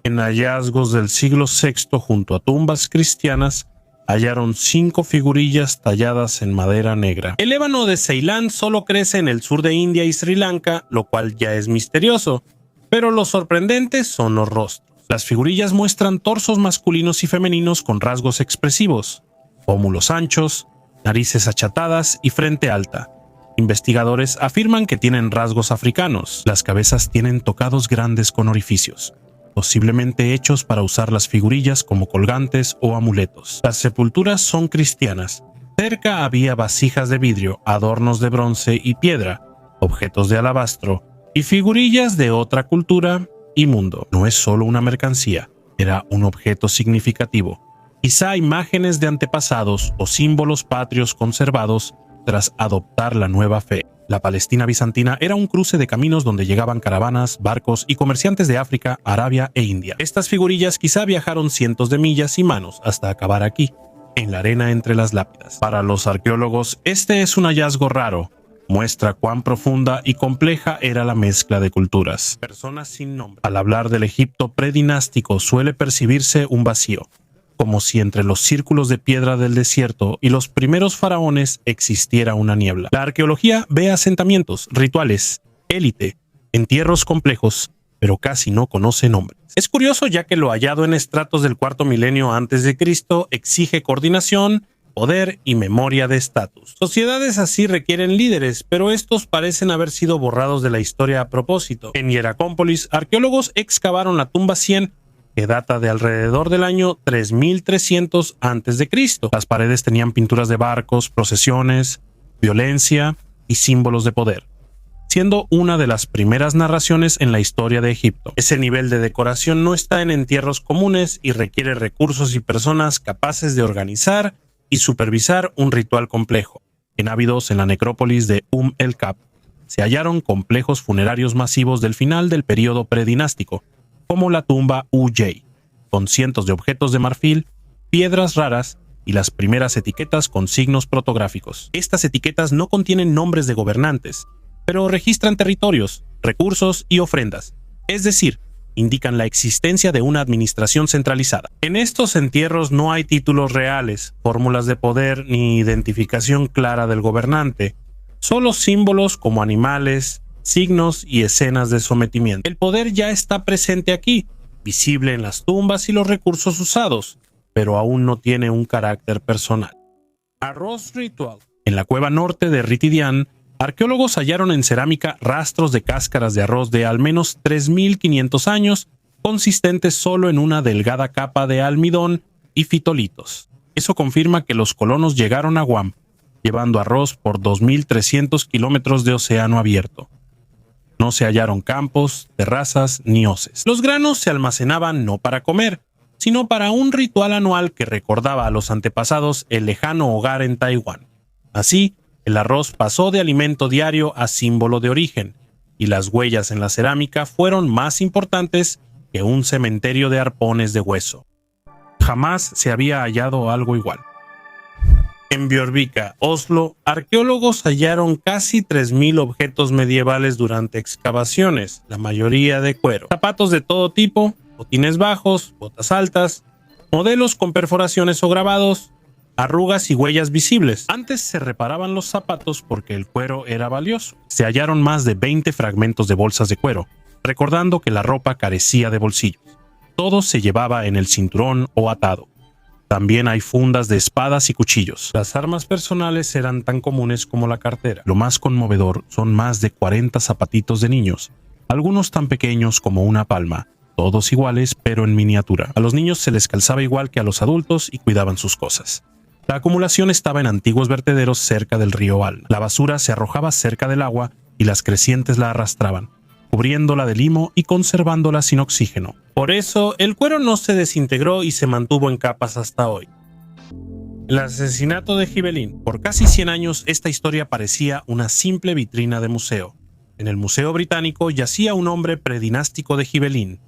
En hallazgos del siglo VI junto a tumbas cristianas, hallaron 5 figurillas talladas en madera negra. El ébano de Ceilán solo crece en el sur de India y Sri Lanka, lo cual ya es misterioso, pero lo sorprendente son los rostros. Las figurillas muestran torsos masculinos y femeninos con rasgos expresivos, pómulos anchos, narices achatadas y frente alta. Investigadores afirman que tienen rasgos africanos. Las cabezas tienen tocados grandes con orificios, posiblemente hechos para usar las figurillas como colgantes o amuletos. Las sepulturas son cristianas. Cerca había vasijas de vidrio, adornos de bronce y piedra, objetos de alabastro y figurillas de otra cultura y mundo. No es solo una mercancía, era un objeto significativo. Quizá imágenes de antepasados o símbolos patrios conservados tras adoptar la nueva fe. La Palestina bizantina era un cruce de caminos donde llegaban caravanas, barcos y comerciantes de África, Arabia e India. Estas figurillas quizá viajaron cientos de millas y manos hasta acabar aquí, en la arena entre las lápidas. Para los arqueólogos, este es un hallazgo raro. Muestra cuán profunda y compleja era la mezcla de culturas. Personas sin nombre. Al hablar del Egipto predinástico suele percibirse un vacío, como si entre los círculos de piedra del desierto y los primeros faraones existiera una niebla. La arqueología ve asentamientos, rituales, élite, entierros complejos, pero casi no conoce nombres. Es curioso ya que lo hallado en estratos del cuarto milenio antes de Cristo exige coordinación, poder y memoria de estatus. Sociedades así requieren líderes, pero estos parecen haber sido borrados de la historia a propósito. En Hieracómpolis, arqueólogos excavaron la tumba 100, que data de alrededor del año 3300 a.C. Las paredes tenían pinturas de barcos, procesiones, violencia y símbolos de poder, siendo una de las primeras narraciones en la historia de Egipto. Ese nivel de decoración no está en entierros comunes y requiere recursos y personas capaces de organizar y supervisar un ritual complejo. En Abidos, en la necrópolis de el-Kab, se hallaron complejos funerarios masivos del final del período predinástico, como la tumba Uj, con cientos de objetos de marfil, piedras raras y las primeras etiquetas con signos protográficos. Estas etiquetas no contienen nombres de gobernantes, pero registran territorios, recursos y ofrendas, es decir, indican la existencia de una administración centralizada. En estos entierros no hay títulos reales, fórmulas de poder ni identificación clara del gobernante, solo símbolos como animales, signos y escenas de sometimiento. El poder ya está presente aquí, visible en las tumbas y los recursos usados, pero aún no tiene un carácter personal. Arroz ritual. En la cueva norte de Ritidian, arqueólogos hallaron en cerámica rastros de cáscaras de arroz de al menos 3500 años, consistentes solo en una delgada capa de almidón y fitolitos. Eso confirma que los colonos llegaron a Guam, llevando arroz por 2300 kilómetros de océano abierto. No se hallaron campos, terrazas ni hoces. Los granos se almacenaban no para comer, sino para un ritual anual que recordaba a los antepasados el lejano hogar en Taiwán. Así, el arroz pasó de alimento diario a símbolo de origen, y las huellas en la cerámica fueron más importantes que un cementerio de arpones de hueso. Jamás se había hallado algo igual. En Bjørvika, Oslo, arqueólogos hallaron casi 3000 objetos medievales durante excavaciones, la mayoría de cuero. Zapatos de todo tipo, botines bajos, botas altas, modelos con perforaciones o grabados, arrugas y huellas visibles. Antes se reparaban los zapatos porque el cuero era valioso. Se hallaron más de 20 fragmentos de bolsas de cuero, recordando que la ropa carecía de bolsillos. Todo se llevaba en el cinturón o atado. También hay fundas de espadas y cuchillos. Las armas personales eran tan comunes como la cartera. Lo más conmovedor son más de 40 zapatitos de niños, algunos tan pequeños como una palma, todos iguales pero en miniatura. A los niños se les calzaba igual que a los adultos y cuidaban sus cosas. La acumulación estaba en antiguos vertederos cerca del río Alna. La basura se arrojaba cerca del agua y las crecientes la arrastraban, cubriéndola de limo y conservándola sin oxígeno. Por eso, el cuero no se desintegró y se mantuvo en capas hasta hoy. El asesinato de Gibelín. Por casi 100 años, esta historia parecía una simple vitrina de museo. En el Museo Británico yacía un hombre predinástico de Gibelín,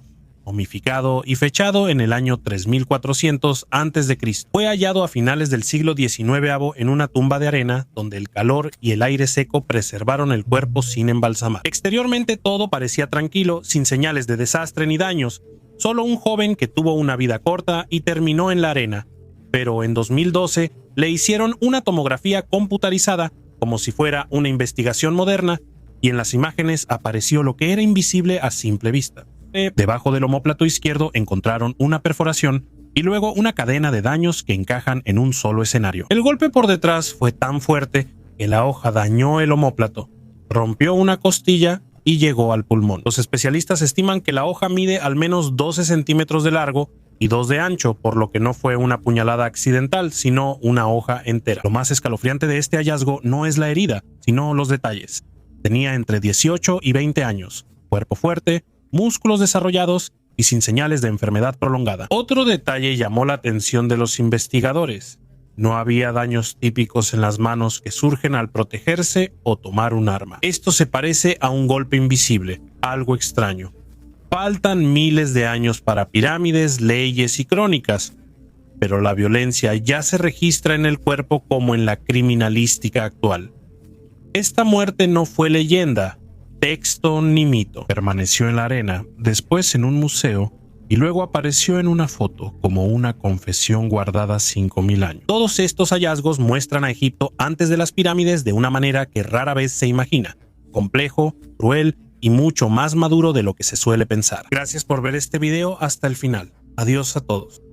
momificado y fechado en el año 3400 a.C. Fue hallado a finales del siglo XIX en una tumba de arena donde el calor y el aire seco preservaron el cuerpo sin embalsamar. Exteriormente todo parecía tranquilo, sin señales de desastre ni daños, solo un joven que tuvo una vida corta y terminó en la arena. Pero en 2012 le hicieron una tomografía computarizada como si fuera una investigación moderna y en las imágenes apareció lo que era invisible a simple vista. Debajo del omóplato izquierdo encontraron una perforación y luego una cadena de daños que encajan en un solo escenario. El golpe por detrás fue tan fuerte que la hoja dañó el omóplato, rompió una costilla y llegó al pulmón. Los especialistas estiman que la hoja mide al menos 12 centímetros de largo y 2 de ancho, por lo que no fue una puñalada accidental, sino una hoja entera. Lo más escalofriante de este hallazgo no es la herida, sino los detalles. Tenía entre 18 y 20 años, cuerpo fuerte, músculos desarrollados y sin señales de enfermedad prolongada. Otro detalle llamó la atención de los investigadores. No había daños típicos en las manos que surgen al protegerse o tomar un arma. Esto se parece a un golpe invisible, algo extraño. Faltan miles de años para pirámides, leyes y crónicas, pero la violencia ya se registra en el cuerpo como en la criminalística actual. Esta muerte no fue leyenda, texto ni mito. Permaneció en la arena, después en un museo y luego apareció en una foto como una confesión guardada 5000 años. Todos estos hallazgos muestran a Egipto antes de las pirámides de una manera que rara vez se imagina, complejo, cruel y mucho más maduro de lo que se suele pensar. Gracias por ver este video hasta el final. Adiós a todos.